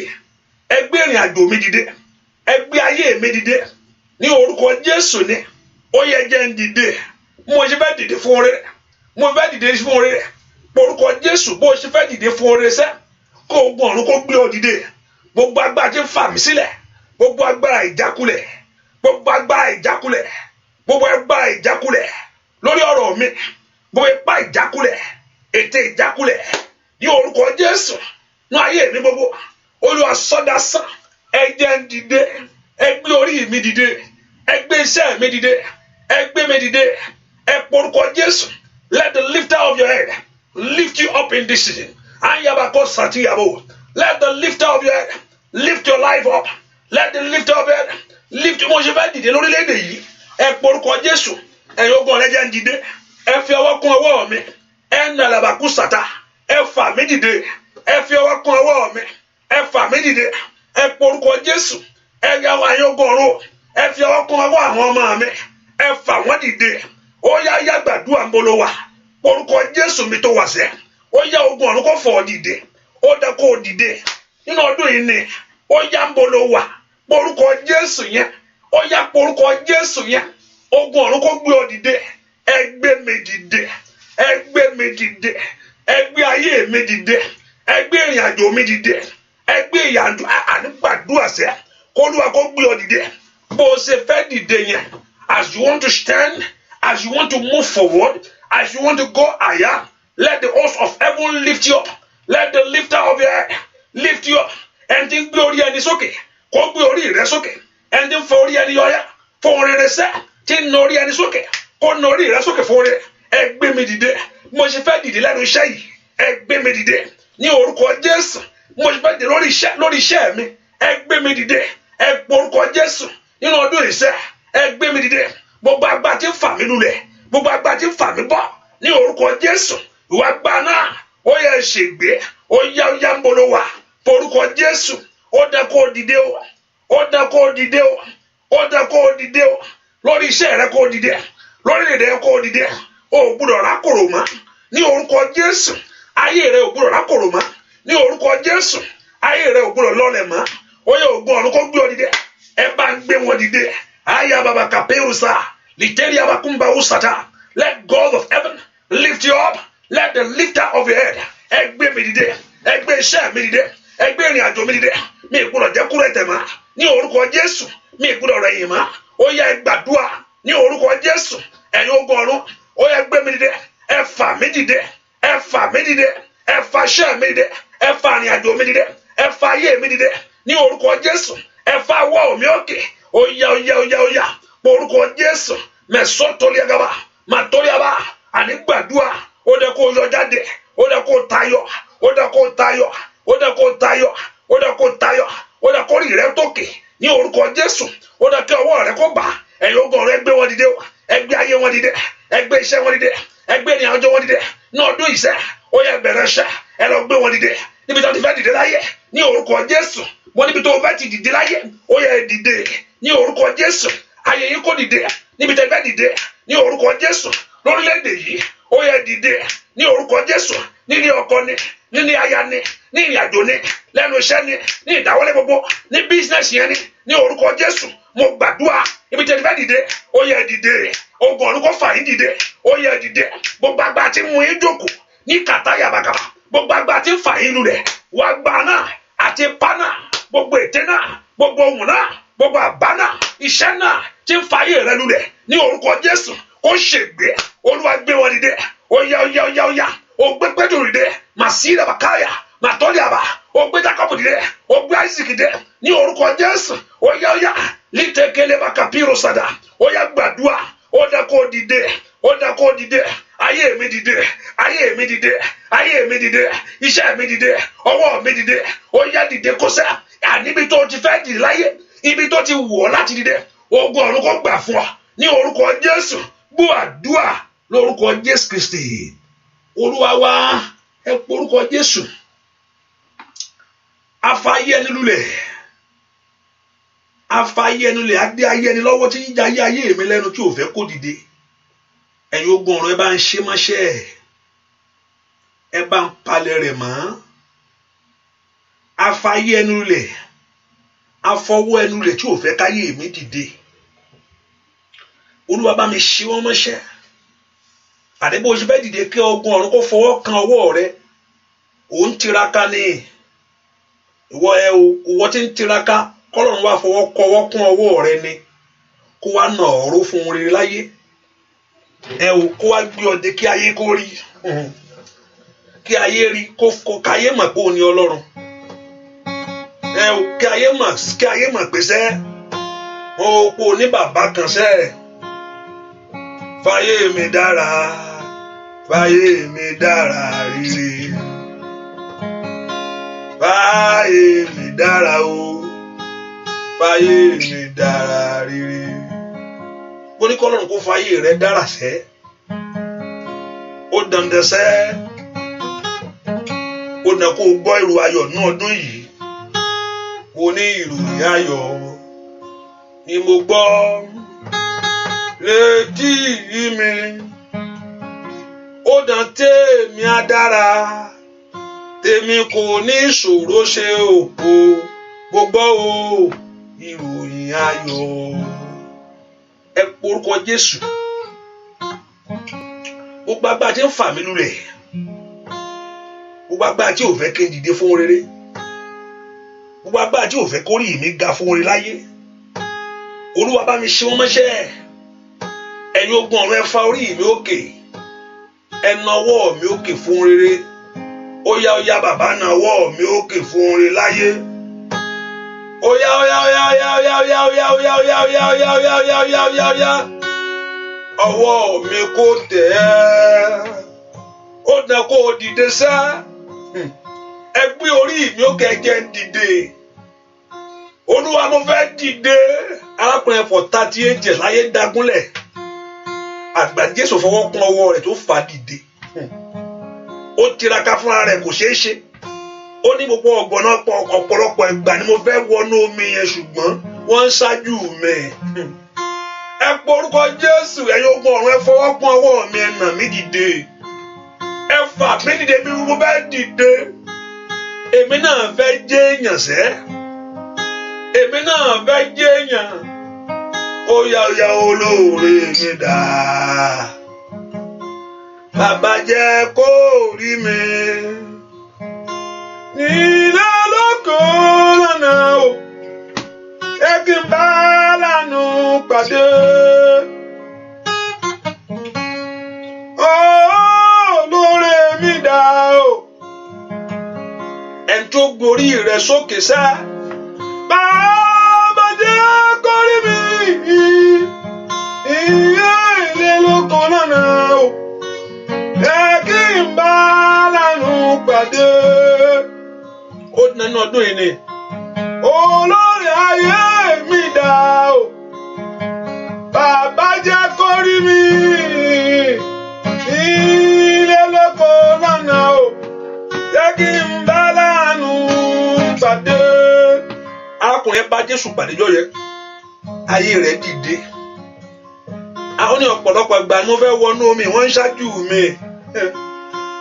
Ẹ gbé ìrìn àjò mi dìde. Ẹ gbé ayé mi dìde. Ní orúkọ Jésù ni. Ó yẹ jẹ́ n dìde. Mo ṣe fẹ́ dìde fún oore. Mo fẹ́ dìde fún oore. Porúkọ Jésù bó ṣe fẹ́ dìde fún oore sẹ́. Kó ogun ọ̀run kó gbé ọ dìde. Gbogbo agbára tí ń fà mí sílẹ̀. Gbogbo agbára ìjákulẹ̀. Gbogbo agbára ìjákulẹ̀. Gbogbo agbára ìjákulẹ̀. Lórí ọ̀rọ̀ mi. Gbogbo ipá ìjákulẹ̀. Ète ìjákulẹ̀. Ní orúkọ Jésù. Ní ayé mi gbogbo. Olúwa sọ́dásán. Ẹ jẹ́ n dìde. Ẹ gbé orí mi dìde. Ẹ gbé iṣẹ́ mi dìde. Ẹ gbé mi dìde. Ẹ porúkọ Jésù. Let the lifter of your head lift you up in this season. Ayabako Satiyabo. Let the lifter of your head lift your life up. Let the lifter of your head lift you. Mo ṣe fẹ́ dìde lórílẹ̀-èdè yìí. Ẹ porúkọ Jésù. ẹ̀yin ogun ọ̀rẹ́ jẹ́ ń dìde ẹ fi ọwọ́ kún ọwọ́ mi ẹ nà làbàkú sàtà ẹ fà mí dìde ẹ fi ọwọ́ kún ọwọ́ mi ẹ fà mí dìde ẹ porúkọ Jésù ẹ yà wá ẹ̀yin ogun ọ̀run ẹ fi ọwọ́ kún ọwọ́ àwọn ọmọ mi ẹ fà wọ́n dìde ó yá gbàdúrà ń bolo wa porúkọ Jésù mi tó wà sẹ́ ó yá ogun ọ̀run kó fọ̀ dìde ó dá kó dìde nínú ọdún yìí ni ó yá ń bolo wa porúkọ Jésù yẹn ó yá porúkọ Jésù yẹn ogun ọ̀run kó gbé ọ dìde ẹ gbé mi dìde ẹ gbé mi dìde ẹ gbé ayé mi dìde ẹ gbé ìrìn àjò mi dìde ẹ gbé ìyànjú ànígbàdúrà sẹ́ kólúwa kó gbé ọ dìde bó o ṣe fẹ́ dìde yẹn as you want to stand as you want to move forward as you want to go higher let the host of heaven lift you up let the lifter of your head lift you up ẹni tí ń gbé orí ẹni sókè kó gbé orí rẹ sókè ẹni tí ń fọ orí ẹni yọyá fún rere sẹ́ tí ń na orí ẹni sókè kó na orí rẹ sókè fún rere ẹ gbé mi dìde mo ṣe fẹ́ dìde lẹ́nu iṣẹ́ yìí ẹ gbé mi dìde ní orúkọ Jésù mo ṣe fẹ́ dìde lórí iṣẹ́ mi ẹ gbé mi dìde ẹ porúkọ Jésù nínú ọdún ìṣẹ́ ẹ gbé mi dìde gbogbo agbá tí ń fà mí lulẹ̀ gbogbo agbá tí ń fà mí bọ́ ní orúkọ Jésù ìwà gbà náà ó yẹ ṣègbè ó yá ń bolo wà porúkọ Jésù ó dá kó dìde o ó dá kó dìde o ó dá kó dìde o lórí iṣẹ́ rẹ kó dìde lórí èdè rẹ kó dìde o ò gbúdọ̀ rákòrò mọ́ ní orúkọ Jésù ayé rẹ ò gbúdọ̀ rákòrò mọ́ ní orúkọ Jésù ayé rẹ ò gbúdọ̀ lọlẹ̀ mọ́ ó yẹ ògùn ọ̀run kó gbé ọ dìde ẹ bá ń gbé wọn dìde aya baba kapeusa literi abakumba usata let God of heaven lift you up let the lifter of your head ẹ gbé mi dìde ẹ gbé iṣẹ́ mi dìde ẹ gbé ìrìn àjò mi dìde mi gbúdọ̀ jẹ́ kúrò ẹ̀tẹ̀ mọ́ ní orúkọ Jésù mi gbúdọ̀ rẹ̀yìn mọ́ ó yẹ gbàdúrà ní orúkọ Jésù ẹ̀yin ogun ọ̀run ó yẹ gbé mi dìde ẹ fà mí dìde ẹ fà mí dìde ẹ fà iṣẹ́ mi dìde ẹ fà ìrìn àjò mi dìde ẹ fà ayé mi dìde ní orúkọ Jésù ẹ fà wọ́ mi òkè ó yá orúkọ Jésù mẹsọtọlẹgàbà màtọlẹgàbà àní gbàdúrà ó dẹ kó yọ jáde ó dẹ kó tayọ ó dẹ kó tayọ ó dẹ kó tayọ ó dẹ kó tayọ ó dẹ kó rí rẹ tókè ní orúkọ Jésù ó dẹ kí ọwọ́ rẹ kó bà ẹ̀yin ogun rẹ gbé wọn dìde ẹ gbé ayé wọn dìde ẹ gbé iṣẹ́ wọn dìde ẹ gbé ìrìn àjò wọn dìde ní ọdún ìṣẹ́ ó yẹ bẹ̀rẹ̀ iṣẹ́ ẹ lọ gbé wọn dìde níbi tí wọn ti fẹ́ dìde láyé ní orúkọ Jésù wọn níbi tó o fẹ́ ti dìde láyé ó yẹ dìde ní orúkọ Jésù ayé yìí kò dìde níbi tẹ́ fẹ́ dìde ní orúkọ Jésù lórílẹ̀-èdè yìí ó yẹ dìde ní orúkọ Jésù nílé ọkọ ni nílé aya ni ní ìrìn àjò ni lẹ́nu iṣẹ́ ni ní ìdáwọ́lé gbogbo ní bísínẹ́sì yẹn ni ní orúkọ Jésù mo gbàdúrà níbi tẹ́ fẹ́ dìde ó yẹ dìde ogun ọ̀run kó fà yín dìde ó yẹ dìde gbogbo agbá tí mú yín jókòó ní kàtá yàbàkàbà gbogbo agbá tí fà yín lulẹ̀ wà gbà náà àti pa náà gbogbo ète náà gbogbo ohun náà gbogbo àbá náà iṣẹ́ náà tí ń fa ayé rẹ lulẹ̀ ní orúkọ Jésù ó ṣègbè Olúwa gbé wọn dìde ó yá ó gbé Pétérù dìde màsí ìdàbàkáyà màtọ́lẹ̀ àbà ó gbé Jákọ́bù dìde ó gbé Áísákì dìde ní orúkọ Jésù ó yá lítekele bàkàpírò sàdà ó yá gbàdúrà ó dá kó dìde ayé mi dìde ayé mi dìde ayé mi dìde iṣẹ́ mi dìde ọwọ́ mi dìde ó yá dìde kó sẹ́ àníbi tó ti fẹ́ dìde láyé ibi tó ti wọ̀ láti dìde ogun ọ̀run kó gbà fún ọ ní orúkọ Jésù gbọ́ àdúrà lórúkọ Jésù Kristi Olúwa wa ẹ porúkọ Jésù afáyé ẹni lulẹ̀ afáyé ẹni lulẹ̀ adé ayé ẹni lọ́wọ́ tí yíjà ayé mi lẹ́nu tí ò fẹ́ kó dìde ẹ̀yin ogun ọ̀run ẹ bá ń ṣe máṣẹ́ ẹ bá ń palẹ̀ rẹ̀ mọ́ afáyé ẹni lulẹ̀ afọwọ́ ẹnu lẹ̀ tí ò fẹ́ káyé mi dìde Olúwa bá mi ṣe wọ́n mọ́ṣẹ́ àdébò ṣe fẹ́ dìde kí ogun ọ̀run kó fọwọ́ kan ọwọ́ rẹ ò ń tiraka ní ìwọ tí ń tiraka kọ́lọ́run wá fọwọ́ kún ọwọ́ rẹ ni kó wá nà ọ̀rọ̀ fún rere láyé kó wá gbé ọdẹ kí ayé kó rí kí ayé rí kó káyé mọ̀ pé ó ní Ọlọ́run kí ayé mọ̀ pé sẹ́ wọn ò pò ní bàbá kan sẹ́ fàyè mi dára rere fàyè mi dára o fàyè mi dára rere mo ní kọ́lọ́run kó fa ayé rẹ dára sẹ́ ó dandan sẹ́ ó dàn kó gbọ́ ìró ayọ̀ ní ọdún yìí ó ní ìròyìn ayọ̀ ni mo gbọ́ létí mi ó dàn tèmi á dára tèmi kò ní ìṣòro ṣe òpó gbogbo o ìròyìn ayọ̀ ẹ porúkọ Jésù gbogbo agbára tí ń fà mí lulẹ̀ gbogbo agbára tí ò fẹ́ kí n dìde fún rere gbogbo agbára tí ò fẹ́ kórìí mi ga fún rere láyé Olúwa bá mi ṣe wọ́n mọ́ṣẹ́ ẹ̀yin ogun ọ̀run ẹ fa orí mi òkè ẹ na ọwọ́ mi òkè fún rere ó yá bàbá na ọwọ́ mi òkè fún rere láyé ó yá ọwọ́ mi kò tẹ̀ ẹ́ ó dán kó o dìde sá ẹ gbé orí mi òkè jẹ́ ń dìde Olúwa mo fẹ́ dìde arákùnrin for 38 years láyé dágúnlẹ̀ àgbà Jésù fọwọ́ kún ọwọ́ rẹ̀ tó fà dìde ó tiraka fúnra rẹ̀ kò ṣeé ṣe ó ní gbogbo ọgbọ̀nà ọ̀pọ̀lọpọ̀ ìgbà ni mo fẹ́ wọnú omi yẹn ṣùgbọ́n wọ́n ń ṣáájú mi ẹ porúkọ Jésù ẹ̀yin ogun ọ̀run ẹ fọwọ́ kún ọwọ́ mi ẹ nà mí dìde ẹ fà mí dìde bí mo bá dìde èmi náà fẹ́ jẹ́ èèyàn sẹ́ èmi náà fẹ́ jẹ́ èèyàn ó yá olóore mi dá bàbá jẹ́ kó rí mi nílé lóko lọ́nà o ẹ kí n bá lánà pàdé olóore mi dá o ẹni tó gborí rẹ̀ sókè sá bàbá jẹ́ kó rí mi ilé lóko lọ́nà o ẹ kí n bá lánà pàdé ó nánú ọdún yìí ni olórí ayé mi dá o bàbá jẹ́ kó rí mi ilé lóko lọ́nà o jẹ́ kí n bá lánà pàdé arákùnrin bá Jésù pàdé jọyẹ ayé rẹ̀ dìde àwọn ní ọ̀pọ̀lọpọ̀ ìgbà ni wọ́n fẹ́ wọnú omi wọ́n ń ṣáájú mi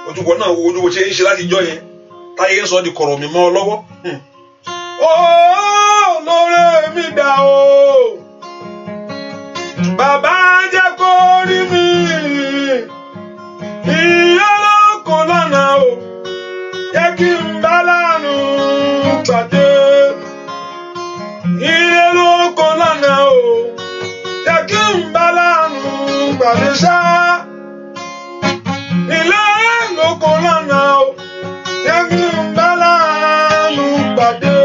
ojúbọ náà wo ojúbọ ṣe ń ṣe láti jọ yẹn táyé ń sọ di kọ̀rọ̀ mi mọ́ ọ lọ́wọ́ olóore mi dá o bàbá jẹ́ kó rí mi ìyá lóko lọ́nà o jẹ́ kí n bá lánà pàdé ìyá lóko lọ́nà o jẹ́ kí n bá lánà pàdé ṣá ilé lóko lọ́nà o jẹ́ kí n bá lánà pàdé.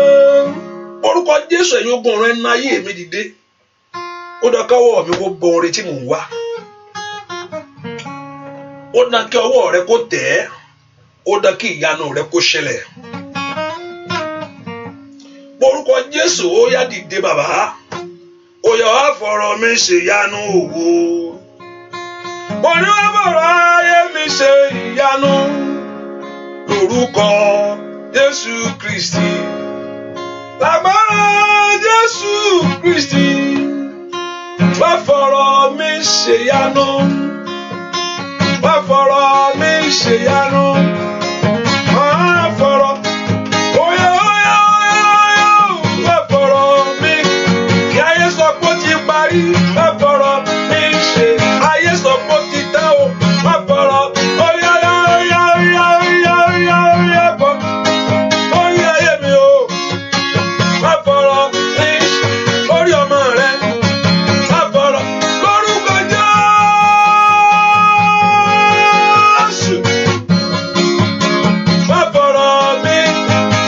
Orúkọ Jésù ẹ̀yin ogun ọ̀run ẹ na ayé mi dìde ó dán káwọ́ mi kó gbọ́ orin tí mò ń wá ó dán kí ọwọ́ rẹ kó tẹ̀ ẹ́ ó dán kí ìyanu rẹ kó ṣẹlẹ̀ orúkọ Jésù ó yá dìde bàbá ó yá wá fọ̀rọ̀ mi ṣe ìyanu òwò mo ní wá fọ̀rọ̀ ayé mi ṣe ìyanu lórúkọ Jésù Kristi lágbára Jésù Kristi wá fọ̀rọ̀ mi ṣe ìyanu wá fọ̀rọ̀ mi ṣe ìyanu wá fọ̀rọ̀ óyá wá fọ̀rọ̀ mi kí ayé sọ pé ó ti parí wá fọ̀rọ̀ mi ṣe ayé sọ pé ó ti tán o wá fọ̀rọ̀ óyá bọ̀ óyá ayé mi o wá fọ̀rọ̀ mi ṣe orí ọmọ rẹ wá fọ̀rọ̀ lórúkọ Jésù wá fọ̀rọ̀ mi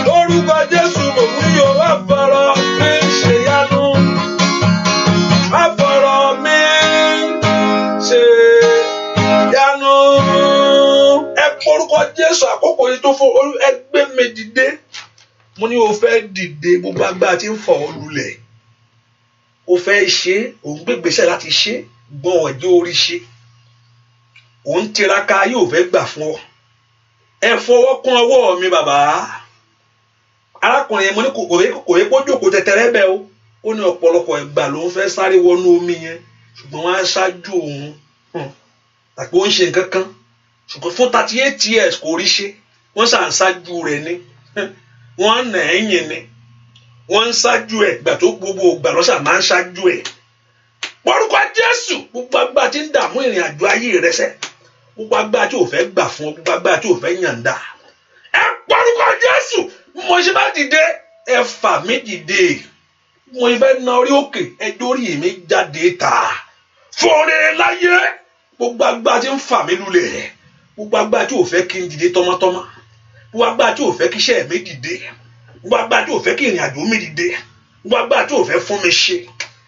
lórúkọ Jésù mo wí o wá fọ̀rọ̀ mi ṣe yanu wá fọ̀rọ̀ mi ṣe yanu ẹ porúkọ Jésù àkókò yìí tó fún ẹgbẹ́ mi dìde mo ní o fẹ́ dìde gbogbo agbára tí ń fọ̀ ọ́ lulẹ̀ ó fẹ́ ṣe, òun gbégbèsè láti ṣe, gbọ́n ọjọ́ orí ṣe, òun tiraka yóò fẹ́ gbà fún ọ. Ẹ fọwọ́ kún ọwọ́ mi bàbá. Arákùnrin yẹn mo ní kò yẹ kó jókòó tẹ̀tẹ̀rẹ́ bẹ́ẹ̀ o. Ó ní ọ̀pọ̀lọpọ̀ ìgbà ló ń fẹ́ sáré wọnú omi yẹn, ṣùgbọ́n wọ́n á ṣáájú òun. Tàbí ó ń ṣe nǹkan kan, ṣùgbọ́n fún 38 years kò rí ṣe. Wọ́n ṣà ń ṣáájú rẹ̀ ni, wọ́n nà ẹ̀yìn ni, wọ́n ń ṣáájú ẹ̀ gbà tó gbogbo ìgbà lọ́sà máa ń ṣáájú ẹ̀. Orúkọ Jésù, gbogbo agbára tí ń dààmú ìrìn àjò ayé rẹ sẹ́, gbogbo agbára tí ò fẹ́ gbà fún ọ, gbogbo agbára tí ò fẹ́ yàǹda. Ẹ porúkọ Jésù, mo ṣe bá dìde, ẹ fà mí dìde. Mo fẹ́ na orí òkè, ẹ dórí mi jáde ta. Fún rere láyé, gbogbo agbára tí ń fà mí lulẹ̀, gbogbo agbára tí ò fẹ́ kí n dìde tọmọtọmọ, gbogbo agbára tí ò fẹ́ kí iṣẹ́ mi dìde, gbogbo agbára tí ò fẹ́ kí ìrìn àjò mi dìde, gbogbo agbára tí ò fẹ́ fún mi ṣe.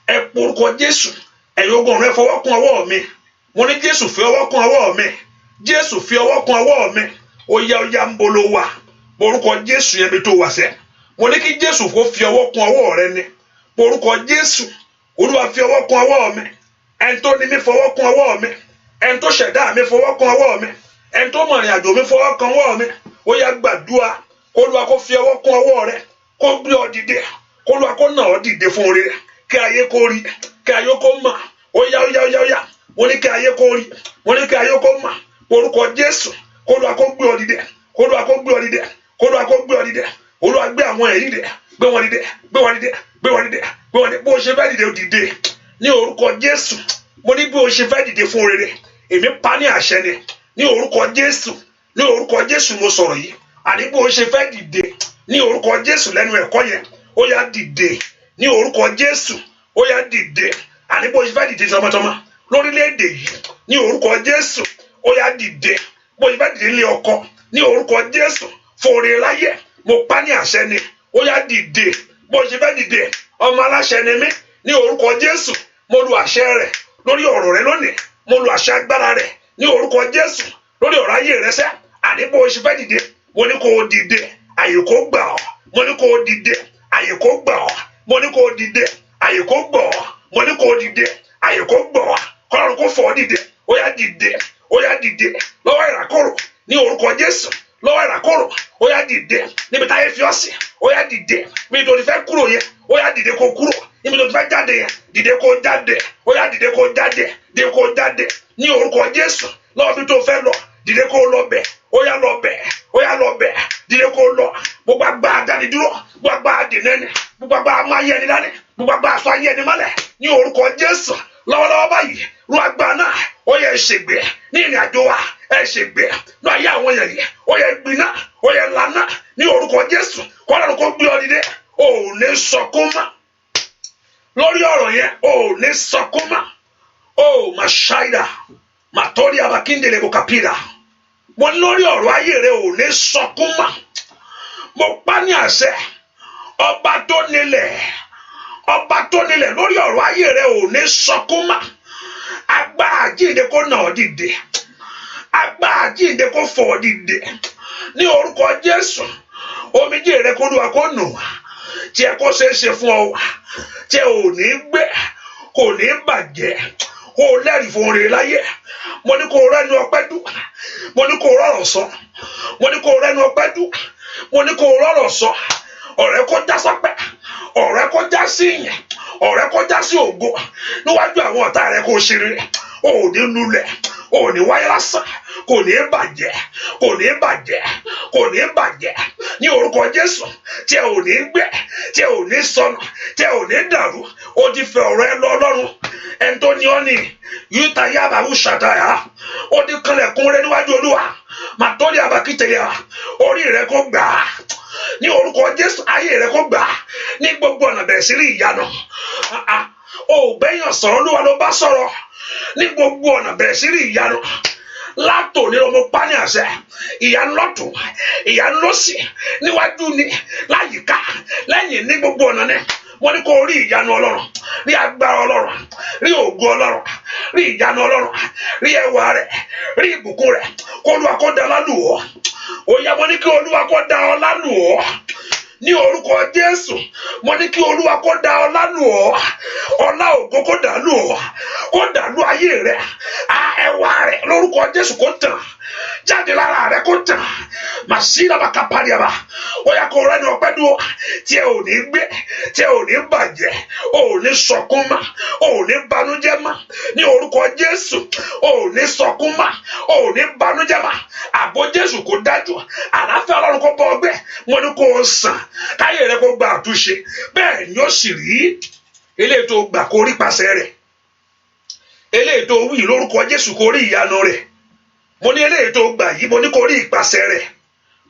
Ẹ porúkọ Jésù, ẹ̀yin ogun rẹ fọwọ́ kún ọwọ́ mi. Mo ní Jésù fi ọwọ́ kún ọwọ́ mi. Jésù fi ọwọ́ kún ọwọ́ mi. Ó yá ń bolo wà. Porúkọ Jésù yẹn bí tó wà sẹ́. Mo ní kí Jésù kó fi ọwọ́ kún ọwọ́ rẹ ni. Porúkọ Jésù, Olúwa fi ọwọ́ kún ọwọ́ mi. Ẹni tó ní mi fọwọ́ kún ọwọ́ mi. Ẹni tó ṣẹ̀dá mi fọwọ́ kún ọwọ́ mi. Ẹni tó mọ̀ ìrìn àjò mi fọwọ́ kún ọwọ́ mi. Ó yá gbàdúrà. Olúwa kó fi ọwọ́ kún ọwọ́ rẹ. Kó gbé ọ dìde. Olúwa kó nà ọ dìde fún rere. Kí ayé kó rí. Kí ayé kó mọ̀. Ó yá. Mo ní kí ayé kó rí. Mo ní kí ayé kó mọ̀. Orúkọ Jésù. Olúwa kó gbé ọ dìde. Olúwa kó gbé ọ dìde. Olúwa kó gbé ọ dìde. Olúwa gbé àwọn ẹ̀rí dìde. Gbé wọn dìde. Gbé wọn dìde. Gbé wọn dìde. Gbé wọn dìde. Bó o ṣe fẹ́ dìde dìde. Ní orúkọ Jésù. Mo ní bí o ṣe fẹ́ dìde fún rere. Èmi pa ní àṣẹ ni. Ní orúkọ Jésù. Ní orúkọ Jésù mo sọ̀rọ̀ yìí. Àní bó o ṣe fẹ́ dìde. Ní orúkọ Jésù lẹ́nu ẹ̀kọ́ yẹn. Ó yá dìde. Ní orúkọ Jésù. Ó yá dìde. Àní bó o ṣe fẹ́ dìde tọmọtọmọ lórílẹ̀-èdè yìí. Ní orúkọ Jésù. Ó yá dìde. Bó o ṣe fẹ́ dìde ilé ọkọ. Ní orúkọ Jésù. Fòrè láyé. Mo pa ní àṣẹ ni. Ó yá dìde. Bó o ṣe fẹ́ dìde. Ọmọ aláṣẹ ni mí. Ní orúkọ Jésù. Mo lu àṣẹ rẹ̀ lórí ọ̀rọ̀ rẹ lónìí. Mo lu àṣẹ agbára rẹ̀ ní orúkọ Jésù lórí ọ̀rọ̀ ayé rẹ sẹ́. Àní bó o ṣe fẹ́ dìde. Mo ní kó o dìde. Àyè kó gbà ọ́. Mo ní kó o dìde. Àyè kó gbà ọ́. Mo ní kó o dìde. Àyè kó gbà ọ́. Mo ní kó o dìde. Àyè kó gbà ọ́. Kọ́lọ́run kó fọ́ dìde. Ó yá dìde. Ó yá dìde. Lọ́wọ́ ìràkòrò ní orúkọ Jésù. Lọ́wọ́ ìràkòrò. Ó yá dìde. Níbi táyé fi ọ́ sí. Ó yá dìde. Níbi tó ti fẹ́ kúrò yẹn. Ó yá dìde kó kúrò. Níbi tó ti fẹ́ jáde yẹn. Dìde kó jáde. Ó yá dìde kó jáde. Dìde kó jáde. Ní orúkọ Jésù. Lọ́wọ́ bí tó fẹ́ lọ. Dìde kó lọ bẹ̀. Ó yá lọ bẹ̀. Ó yá lọ bẹ̀. Dìde kó lọ. Gbogbo agbára dánidúró. Gbogbo agbára dènẹ́ni. Gbogbo agbára máa yẹ ni dání. Gbogbo agbára sọ ayé ẹni mọ́lẹ̀. Ní orúkọ Jésù. Lọ́wọ́lọ́wọ́ báyìí. Ru agbára náà. Ó yẹ ṣègbè. Ní ìrìn àjò wa. Ẹ ṣègbè. Ní ayé àwọn èèyàn yìí. Ó yẹ gbiná. Ó yẹ lànà. Ní orúkọ Jésù. Kọ́lọ́run kó gbé ọ dìde. Ò ní sọkún mọ́. Lórí ọ̀rọ̀ yẹn. Ò ní sọkún mọ́. Ó mà ṣáìdà. Màtórí abakíndélé kò kàpírà. Mo lórí ọ̀rọ̀ ayé rẹ ò ní sọkún mọ́. Mo pa ní àṣẹ. Ọba tó nílẹ̀. Ọba tó nílẹ̀ lórí ọ̀rọ̀ ayé rẹ ò ní sọkún mọ́. Agbára àjíǹde kó nà ọ́ dìde. Agbára àjíǹde kó fọ̀ ọ́ dìde. Ní orúkọ Jésù. Omijé rẹ kó lùwà kó nù. Tí ẹ kó ṣeé ṣe fún ọ. Tí ẹ ò ní gbé. Kò ní bàjẹ́. Kó lẹ́rìí fún rere láyé. Mo ní kó rẹ́nu ọpẹ́ dù. Mo ní kó rọ̀rọ̀ sọ. Mo ní kó rẹ́nu ọpẹ́ dù. Mo ní kó rọ̀rọ̀ sọ. Ọ̀rẹ́ kó já sọ́pẹ́. Ọ̀rẹ́ kó já sí ìyẹn. Ọ̀rẹ́ kó já sí ògo. Níwájú àwọn ọ̀tá rẹ kó ṣe rere. Ò ní lulẹ̀. Ò ní wáyé lásán. Kò ní bàjẹ́. Kò ní bàjẹ́. Kò ní bàjẹ́. Ní orúkọ Jésù. Tí ẹ ò ní gbé. Tí ẹ ò ní sọnù. Tí ẹ ò ní dàrú. Ó ti fẹ́ ọ̀rọ̀ ẹ lọ Ọlọ́run. Ẹni tó ní ọ́ ní yúta yaba ṣàtàyà. Ó ti kanlẹ̀kùn rẹ níwájú Olúwa. Màtórí abakítẹ̀lẹ̀. Orí rẹ kó gbà á. Ní orúkọ Jésù ayé rẹ kó gbà á. Ní gbogbo ọ̀nà bẹ̀rẹ̀ sí rí ìyanu. Ó gbẹ̀yàn sọ̀rọ̀ Olúwa ló bá sọ̀rọ̀. Ní gbogbo ọ̀nà bẹ̀rẹ̀ sí rí ìyanu. Látòní ọmọ pa ní àṣẹ. Ìyanu lọ́tùn. Ìyanu lósì. Níwájú ni. Láyìíká. Lẹ́yìn ní gbogbo ọ̀nà ni. Mo ní kó rí ìyanu Ọlọ́run. Rí agbára Ọlọ́run. Rí ògo Ọlọ́run. Rí ìyanu Ọlọ́run. Rí ẹwà rẹ̀. Rí ìbùkún rẹ̀. Kó Olúwa kó dá lálù ọ́. Ó yá mo ní kí Olúwa kó dá ọ lálù ọ́. Ní orúkọ Jésù. mo ní kí Olúwa kó dá ọlá lù ọ́, ọlá ògo kó dá lù ọ́, kó dá lù ayé rẹ̀, ẹwà rẹ̀ lórúkọ Jésù kó tàn jáde lára rẹ̀, kó tàn màsílà bàkà pàdéyàbà. Ó yá kó rẹ́ni ọpẹ́ dúró tí ẹ ò ní gbé, tí ẹ ò ní bàjẹ́, ò ní sọkún mà, ò ní banújẹ́ mà ní orúkọ Jésù, ò ní sọkún mà, ò ní banújẹ́ mà. Ààbò Jésù kó dájú, àlàáfíà Ọlọ́run kó bọ́ ọgbẹ́, mo ní kó o sàn káyé rẹ kó gba àtúnṣe. Bẹ́ẹ̀ ni ó sì rí. Eléyìí tó gbà kó rí pàṣẹ rẹ̀, eléyìí tó wí lórúkọ Jésù kó rí ìyanu rẹ̀. Mo ní eléyìí tó gbà yìí, mo ní kó rí ìpàṣẹ rẹ̀.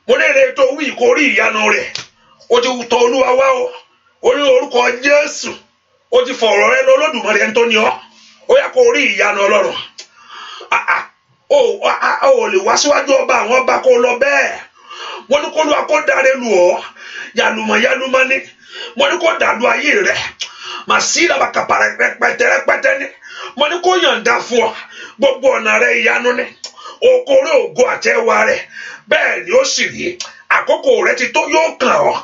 Mo ní eléyìí tó wí kó rí ìyanu rẹ̀. O ti tọ̀ Olúwa wá o, o ní orúkọ Jésù, o ti fọ̀rọ̀ rẹ lọ Olódùmarè ẹni tó ní ọ. Ó yá kó rí ìyanu Ọlọ́run. O lè wá síwájú ọba àwọn ọba kó lọ bẹ́ẹ̀. Mo ní kó Olúwa kó dáre lù ọ́, yàlùmọ̀ ní. Mo ní kó dàlú ayé rẹ̀, màsílà bàkàpà rẹpẹtẹ ní. Mo ní kó yọ̀ǹda fún ọ, gbogbo ọ̀nà rẹ̀ ìyanu ní, okòrò ògo àtẹwà rẹ̀. Bẹ́ẹ̀ ni ó sì rí. Àkókò rẹ̀ ti tó, yóò kàn ọ́,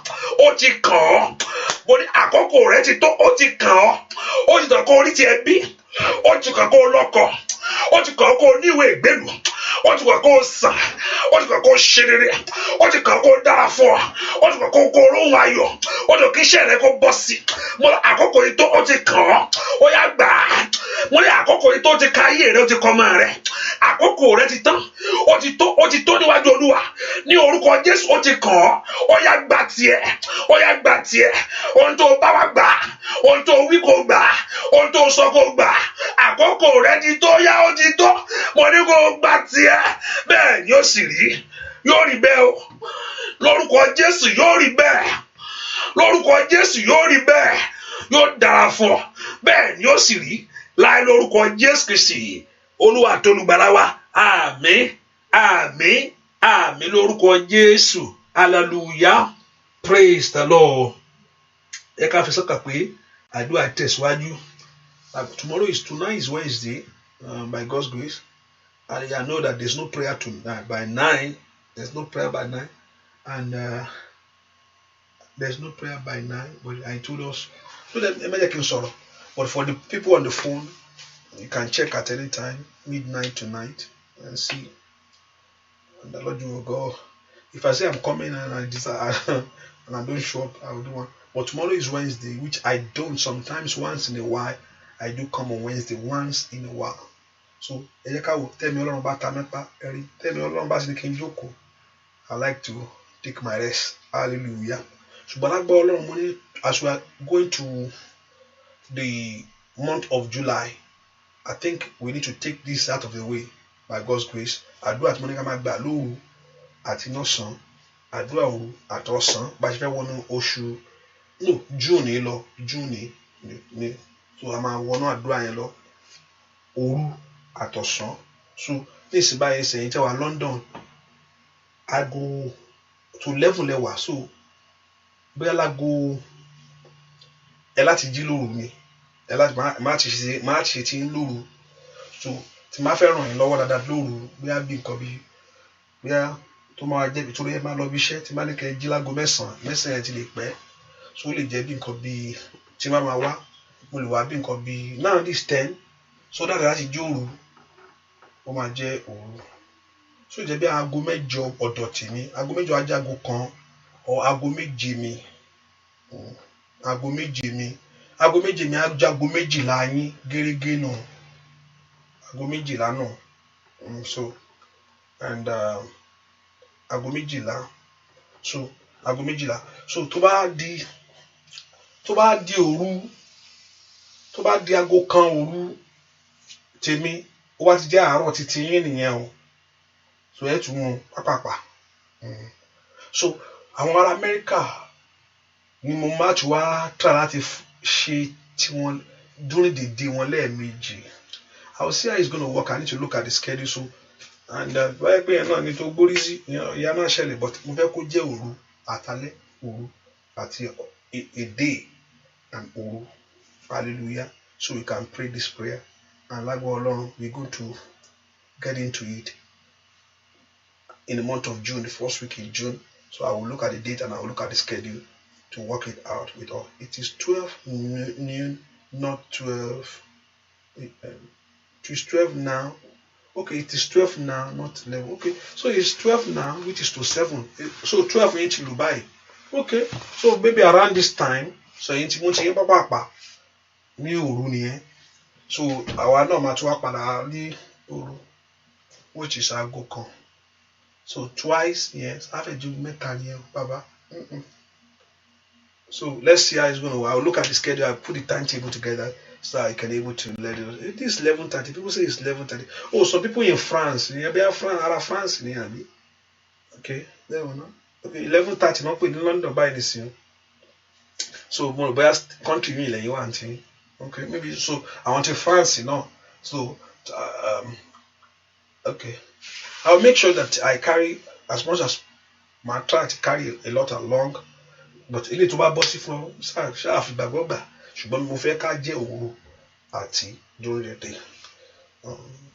ó ti kàn ọ́. Mo ní àkókò rẹ̀ ti tó, ó ti kàn ọ́. Ó ti tàn kó orí ti ẹbí, ó ti kàn kó lọ́kọ, ó ti kàn kó níwèé ìgbélú, ó ti kàn kó sàn, ó ti kàn kó ṣe rere, ó ti kàn kó dára fún ọ, ó ti kàn kó olóhùn ayọ̀, ó ti kí iṣẹ́ rẹ kó bọ́ sí. Mo ní àkókò yìí tó, ó ti kàn ọ́, ó yá gbà á. Mo ní àkókò yìí tó, ó ti ka ayé rẹ, ó ti kọ́ ọmọ rẹ. Àkókò rẹ ti tán, ó ti tó níwájú Olúwa ní orúkọ Jésù. Ó ti kàn ọ́, ó yá gbà tiẹ̀, ó yá gbà tiẹ̀. Ohun tó bá wá gbà, ohun tó wí kó gbà, ohun tó sọ kó gbà. Àkókò rẹ ti tó, yá ó ti tó. Mo ní kó gbà tiẹ̀. Bẹ́ẹ̀ ni ó sì rí. Yóò rí bẹ́ẹ̀ o. Lórúkọ Jésù yóò rí bẹ́ẹ̀. Lórúkọ Jésù yóò rí bẹ́ẹ̀. Yóò dára fún ọ. Bẹ́ẹ̀ ni ó sì rí. Láì lórúkọ Jésù Kristi Olúwa àti Olùgbàlà wa. Àmín, àmín, àmín lórúkọ Jésù. Hallelujah. Praise the Lord. Ẹ ká fi sọ́kà pé àdúrà tẹ̀síwájú. Tonight is Wednesday, by God's grace. And I know that there's no prayer tonight by 9. There's no prayer by 9. And there's no prayer by 9. But I told us, so that, but for the people on the phone, you can check at any time, midnight tonight, and see. And the Lord will go. If I say I'm coming and I don't show up, I will do one. But tomorrow is Wednesday, which I don't. Sometimes once in a while, I do come on Wednesday, once in a while. So, I like to take my rest. Hallelujah. So, as we are going to the month of July, I think we need to take this out of the way by God's grace. Àdúrà tí mo ní ká máa gbà lóru àti lọ́sàn-án, àdúrà òru àtọ̀sán, bá ṣe fẹ́ wọnú oṣù June lọ, June ni. So a máa wọnú àdúrà yẹn lọ òru àtọ̀sán. So nísìnyí báyìí sẹ́yìn tẹ́ wà London, aago to level lẹ́wà. So bóyá láago ẹ láti jí lóru ni, ẹ láti máa ṣe tí ń lóru. So tí máa fẹ́ ràn yín lọ́wọ́ dáadáa lóru, bóyá bí nǹkan bí bóyá tó máa jẹ́ bí torí ẹ máa lọ bí iṣẹ́, tí máa ní kẹ́ jí láago mẹ́sàn-án yẹn ti lè pẹ́. So ó lè jẹ́ bí nǹkan bí tí máa wá, mo lè wá bí nǹkan bí now this 10. So dáadáa láti jí òru, ó máa jẹ́ òru. So jẹ́ bí aago mẹ́jọ ọ̀dọ̀ tèmi, aago mẹ́jọ ajá aago kan, or aago méje mi, aago méje mi ajá aago méjìlá yín gẹ́gẹ́ náà, aago méjìlá náà. So and aago méjìlá. So aago méjìlá. So tó bá di òru, tó bá di aago kan òru tèmi, ó wá ti jẹ́ àárọ̀ títí yín nìyẹn o. So ẹ tún mú pápápá. So àwọn ará Amẹ́ríkà ni mo máa ti wá try láti ṣe tí wọ́n during the day wọn lẹ́ẹ̀mejì. I will see how it's going to work. I need to look at the schedule. So and báyìí pé yẹn náà ni tó gbórí sí ìyá náà ṣẹlẹ̀, but mo fẹ́ kó jẹ́ òru àtàlẹ́, òru àti a day and òru. Hallelujah. So we can pray this prayer. And like Ọlọ́run, we're going to get into it in the month of June, the first week in June. So I will look at the date and I will look at the schedule. to work it out with us. It is 12 noon, not 12. It is 12 now. Okay, it is 12 now, not 11. Okay, so it's 12 now, which is to 7. So 12 inch Dubai. Okay, so maybe around this time, so inch much papa ní òru nìyẹn. So àwa náà máa tún wá padà ní òru, which is aago kan. So twice, yes, half a jù mẹ́ta nìyẹn, baba. So let's see how it's going to work. I'll look at the schedule. I'll put the timetable together so I can able to let it. It is 11:30. People say it's 11:30. Oh, some people in France. France. Okay, there we know. Okay, 11:30. Not put in London by this year. So more best country me like you want. Okay, maybe so. I want to France, So okay, I'll make sure that I carry as much as my try to carry a lot along. But ilé tó bá bọ́ sí fún ṣáà fi gbàgbọ́ gbà, ṣùgbọ́n mo fẹ́ ká jẹ́ òru àti during the day.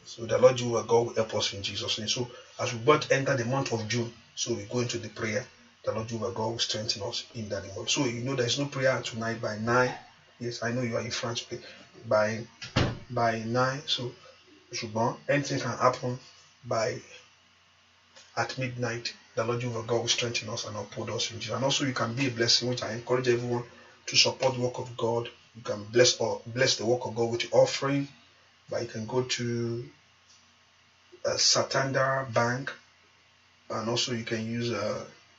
So the Lord Jehovah God will help us in Jesus' name. So as we both enter the month of June, so we go into the prayer. The Lord Jehovah God will strengthen us in that month. So there is no prayer tonight by 9. Yes, I know you are in France by 9. So ṣùgbọ́n anything can happen at midnight. The Lord Jehovah God will strengthen us and uphold us in Jesus. And also you can be a blessing, which I encourage everyone to support the work of God. You can bless the work of God with your offering. But you can go to Santander Bank, and also you can use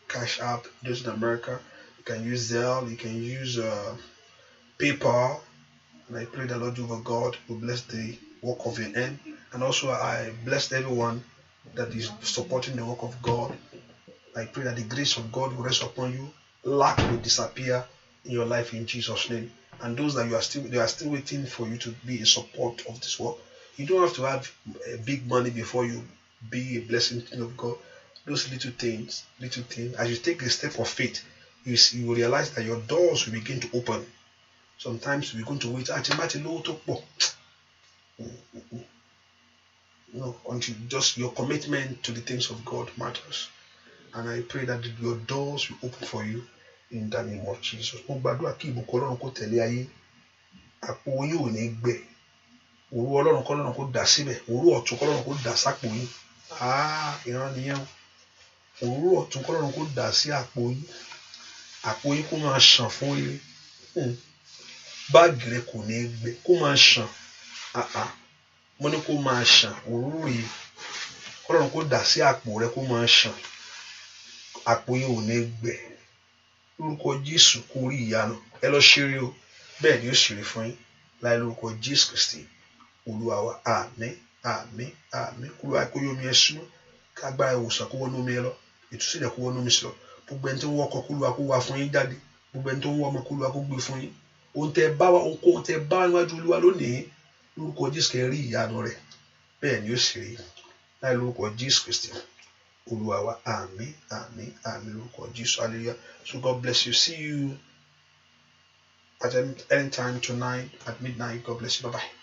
Cash App. Those in America, you can use Zelle, you can use PayPal. And I pray the Lord Jehovah God will bless the work of your hand. And also I bless everyone that is supporting the work of God. I pray that the grace of God will rest upon you. Lack will disappear in your life in Jesus' name. And those that they are still waiting for you to be a support of this work. You don't have to have big money before you be a blessing of God. Those little things. As you take the step of faith, you will realize that your doors will begin to open. Sometimes we're going to wait until just your commitment to the things of God matters. And I pray that your doors will open for you in the name of Jesus. Mo gbàdúrà kí ìbùkún Ọlọ́run kó tẹ̀lé ayé. Àpò yín ò ní gbẹ. Òru Ọlọ́run k'Ọlọ́run kó dà síbẹ̀. Òru ọ̀tun k'Ọlọ́run kó dà sápò yín. Ìran nìyẹn. Òru ọ̀tun k'Ọlọ́run kó dà sí àpò yín. Àpò yín kó máa ṣàn fún ire. Báàgì rẹ kò ní gbẹ. Kó máa ṣàn. Mo ní kó máa ṣàn. Òróró yìí k'Ọlọ́run kó dà sí àpò rẹ kó máa ṣàn. Àpò yín ò ní gbẹ. Lórúkọ Jésù kó rí ìyanu. Ẹ lọ ṣeré o. Bẹ́ẹ̀ ni ó ṣeré fún yín. Láì lórúkọ Jésù Kristi. Olúwa wa. Àmín. Àmín. Àmín. Olúwa kó yọ omi ẹ súnmọ́. Kágbára ìwòsàn kó wọnú omi ẹ lọ. Ìtúsílẹ̀ kó wọnú omi sí lọ. Gbogbo ẹni tó ń wọkọ̀ kó Olúwa kó wá fún yín jáde. Gbogbo ẹni tó ń wọ ọmọ kó Olúwa kó gbé fún yín. Ohun tẹ́ bá níwájú Olúwa lónìí. Lórúkọ Jésù kẹ́ rí ìyanu rẹ̀. Bẹ́ẹ̀ ni ó ṣeré. Láì lórúkọ Jésù Kristi. Olúwa wa. Àmín. Àmín. Àmín. Lórúkọ Jésù. Hallelujah. So God bless you. See you at any time tonight at midnight. God bless you. Bye-bye.